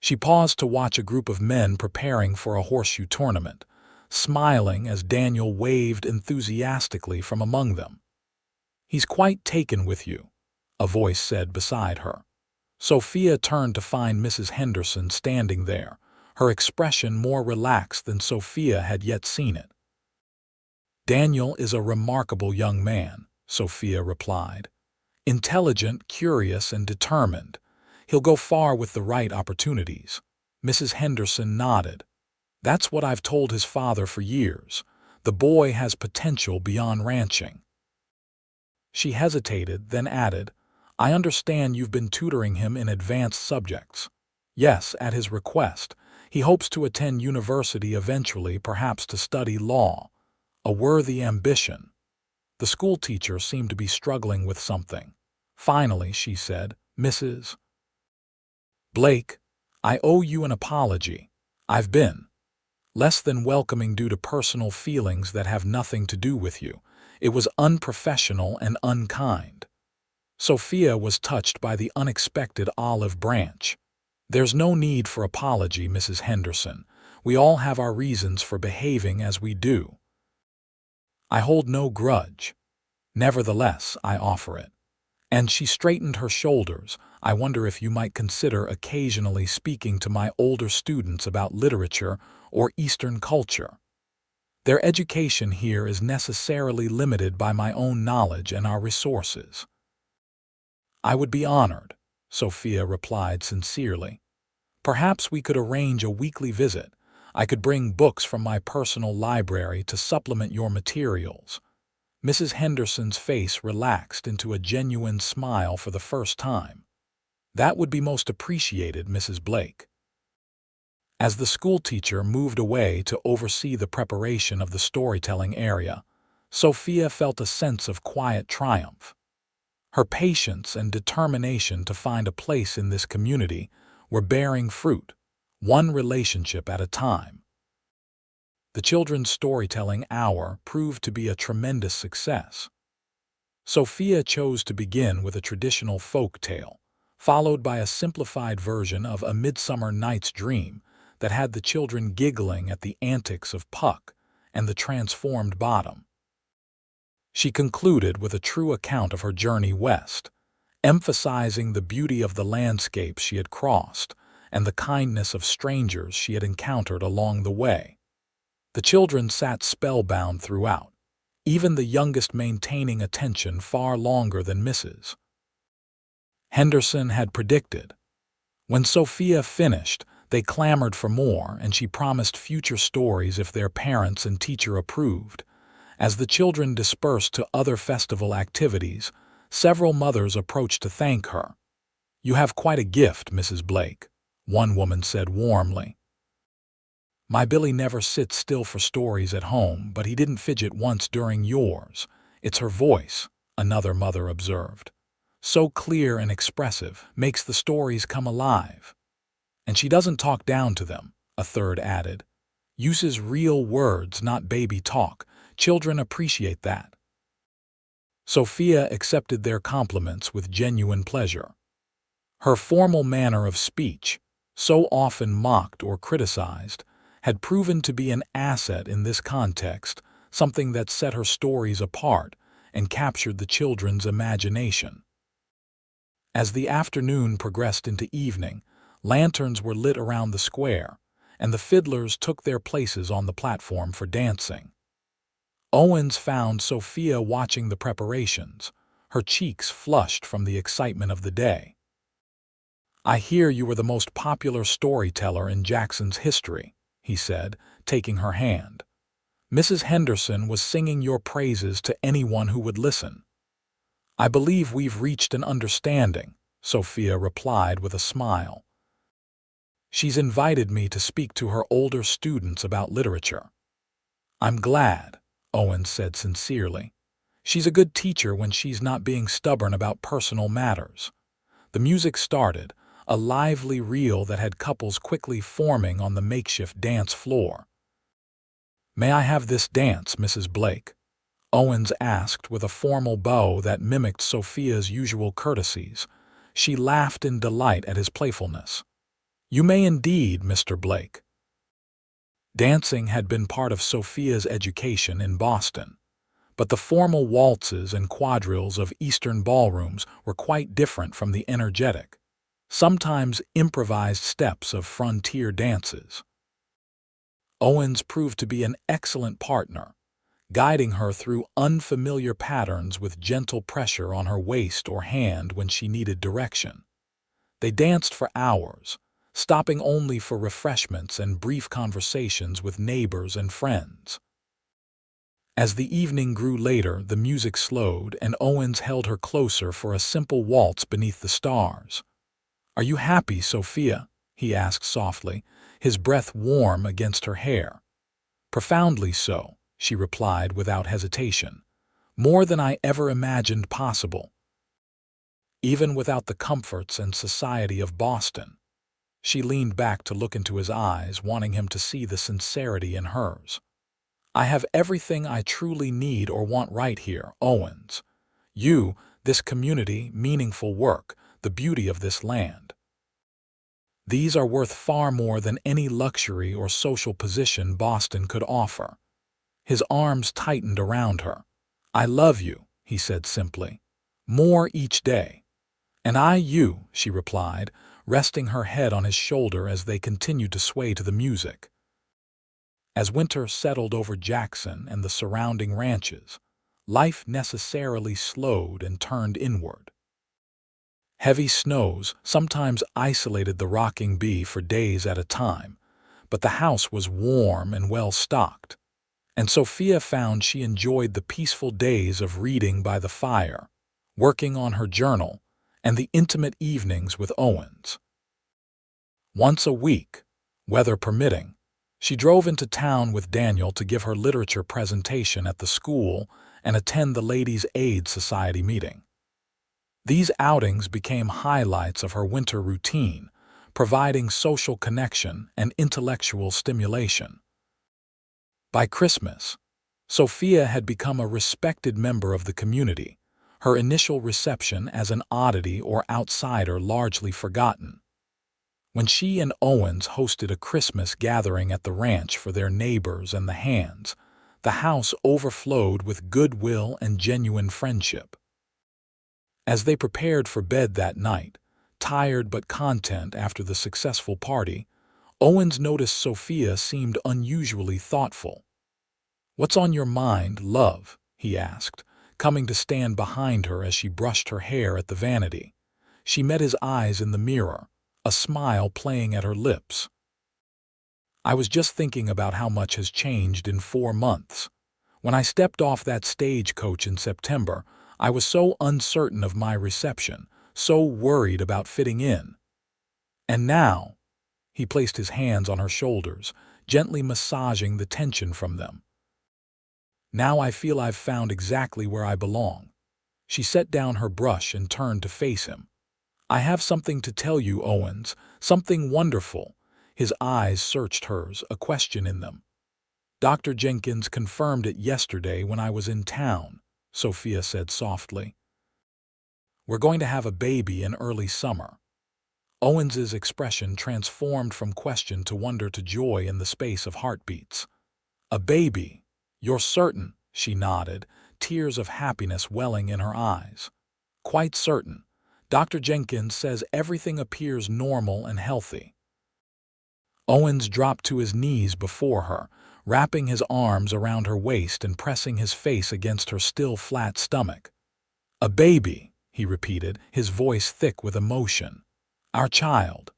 She paused to watch a group of men preparing for a horseshoe tournament, smiling as Daniel waved enthusiastically from among them. "He's quite taken with you," a voice said beside her. Sophia turned to find Mrs. Henderson standing there, her expression more relaxed than Sophia had yet seen it. "Daniel is a remarkable young man," Sophia replied. "Intelligent, curious, and determined. He'll go far with the right opportunities." Mrs. Henderson nodded. "That's what I've told his father for years. The boy has potential beyond ranching." She hesitated, then added, "I understand you've been tutoring him in advanced subjects." "Yes, at his request. He hopes to attend university eventually, perhaps to study law. A worthy ambition." The schoolteacher seemed to be struggling with something. Finally, she said, "Mrs. Blake, I owe you an apology. I've been less than welcoming due to personal feelings that have nothing to do with you. It was unprofessional and unkind." Sophia was touched by the unexpected olive branch. "There's no need for apology, Mrs. Henderson. We all have our reasons for behaving as we do. I hold no grudge. Nevertheless, I offer it." And she straightened her shoulders. "I wonder if you might consider occasionally speaking to my older students about literature or Eastern culture. Their education here is necessarily limited by my own knowledge and our resources." "I would be honored," Sophia replied sincerely. "Perhaps we could arrange a weekly visit. I could bring books from my personal library to supplement your materials." Mrs. Henderson's face relaxed into a genuine smile for the first time. "That would be most appreciated, Mrs. Blake." As the schoolteacher moved away to oversee the preparation of the storytelling area, Sophia felt a sense of quiet triumph. Her patience and determination to find a place in this community were bearing fruit, one relationship at a time. The children's storytelling hour proved to be a tremendous success. Sophia chose to begin with a traditional folk tale, followed by a simplified version of A Midsummer Night's Dream that had the children giggling at the antics of Puck and the transformed Bottom. She concluded with a true account of her journey west, emphasizing the beauty of the landscapes she had crossed and the kindness of strangers she had encountered along the way. The children sat spellbound throughout, even the youngest maintaining attention far longer than Mrs. Henderson had predicted. When Sophia finished, they clamored for more, and she promised future stories if their parents and teacher approved. As the children dispersed to other festival activities, several mothers approached to thank her. "You have quite a gift, Mrs. Blake," one woman said warmly. "My Billy never sits still for stories at home, but he didn't fidget once during yours. It's her voice," another mother observed. "So clear and expressive, makes the stories come alive." "And she doesn't talk down to them," a third added. "Uses real words, not baby talk. Children appreciate that." Sophia accepted their compliments with genuine pleasure. Her formal manner of speech, so often mocked or criticized, had proven to be an asset in this context, something that set her stories apart and captured the children's imagination. As the afternoon progressed into evening, lanterns were lit around the square, and the fiddlers took their places on the platform for dancing. Owens found Sophia watching the preparations, her cheeks flushed from the excitement of the day. "I hear you were the most popular storyteller in Jackson's history," he said, taking her hand. "Mrs. Henderson was singing your praises to anyone who would listen." "I believe we've reached an understanding," Sophia replied with a smile. "She's invited me to speak to her older students about literature." "I'm glad," Owens said sincerely. "She's a good teacher when she's not being stubborn about personal matters." The music started, a lively reel that had couples quickly forming on the makeshift dance floor. "May I have this dance, Mrs. Blake?" Owens asked with a formal bow that mimicked Sophia's usual courtesies. She laughed in delight at his playfulness. "You may indeed, Mr. Blake." Dancing had been part of Sophia's education in Boston, but the formal waltzes and quadrilles of Eastern ballrooms were quite different from the energetic, sometimes improvised steps of frontier dances. Owens proved to be an excellent partner, guiding her through unfamiliar patterns with gentle pressure on her waist or hand when she needed direction. They danced for hours, stopping only for refreshments and brief conversations with neighbors and friends. As the evening grew later, the music slowed, and Owens held her closer for a simple waltz beneath the stars. "Are you happy, Sophia?" he asked softly, his breath warm against her hair. "Profoundly so," she replied without hesitation. "More than I ever imagined possible. Even without the comforts and society of Boston." She leaned back to look into his eyes, wanting him to see the sincerity in hers. "I have everything I truly need or want right here, Owens. You, this community, meaningful work, the beauty of this land. These are worth far more than any luxury or social position Boston could offer." His arms tightened around her. "I love you," he said simply. "More each day." "And I you," she replied, resting her head on his shoulder as they continued to sway to the music. As winter settled over Jackson and the surrounding ranches, life necessarily slowed and turned inward. Heavy snows sometimes isolated the rocking bee for days at a time, but the house was warm and well stocked, and Sophia found she enjoyed the peaceful days of reading by the fire, working on her journal, and the intimate evenings with Owens. Once a week, weather permitting, she drove into town with Daniel to give her literature presentation at the school and attend the Ladies' Aid Society meeting. These outings became highlights of her winter routine, providing social connection and intellectual stimulation. By Christmas, Sophia had become a respected member of the community, her initial reception as an oddity or outsider largely forgotten. When she and Owens hosted a Christmas gathering at the ranch for their neighbors and the Hands, the house overflowed with goodwill and genuine friendship. As they prepared for bed that night, tired but content after the successful party, Owens noticed Sophia seemed unusually thoughtful. "What's on your mind, love?" he asked, coming to stand behind her as she brushed her hair at the vanity. She met his eyes in the mirror, a smile playing at her lips. "I was just thinking about how much has changed in 4 months. When I stepped off that stagecoach in September, I was so uncertain of my reception, so worried about fitting in. And now," he placed his hands on her shoulders, gently massaging the tension from them. "Now I feel I've found exactly where I belong." She set down her brush and turned to face him. "I have something to tell you, Owens, something wonderful." His eyes searched hers, a question in them. "Dr. Jenkins confirmed it yesterday when I was in town," Sophia said softly. "We're going to have a baby in early summer." Owens's expression transformed from question to wonder to joy in the space of heartbeats. "A baby? You're certain?" she nodded, tears of happiness welling in her eyes. "Quite certain. Dr. Jenkins says everything appears normal and healthy." Owens dropped to his knees before her, wrapping his arms around her waist and pressing his face against her still flat stomach. "A baby," he repeated, his voice thick with emotion. "Our child."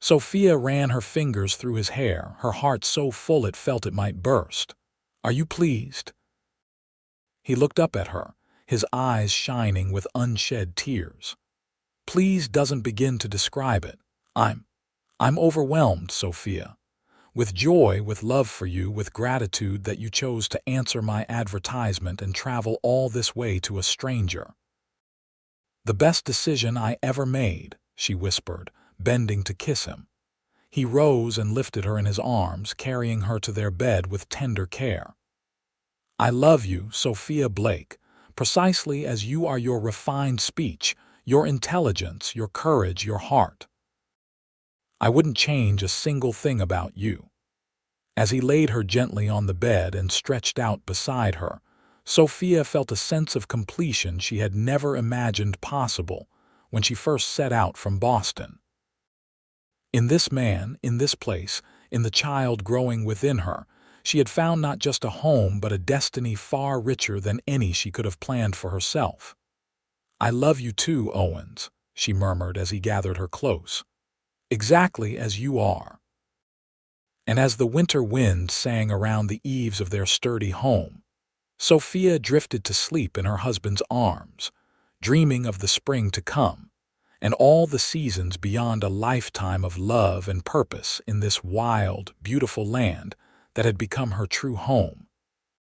Sophia ran her fingers through his hair, her heart so full it felt it might burst. "Are you pleased?" He looked up at her, his eyes shining with unshed tears. "Please doesn't begin to describe it. I'm overwhelmed, Sophia. With joy, with love for you, with gratitude that you chose to answer my advertisement and travel all this way to a stranger." "The best decision I ever made," she whispered, bending to kiss him. He rose and lifted her in his arms, carrying her to their bed with tender care. "I love you, Sophia Blake, precisely as you are, your refined speech, your intelligence, your courage, your heart. I wouldn't change a single thing about you." As he laid her gently on the bed and stretched out beside her, Sophia felt a sense of completion she had never imagined possible when she first set out from Boston. In this man, in this place, in the child growing within her, she had found not just a home but a destiny far richer than any she could have planned for herself. "I love you too, Owens," she murmured as he gathered her close. "Exactly as you are." And as the winter wind sang around the eaves of their sturdy home, Sophia drifted to sleep in her husband's arms, dreaming of the spring to come, and all the seasons beyond a lifetime of love and purpose in this wild, beautiful land that had become her true home.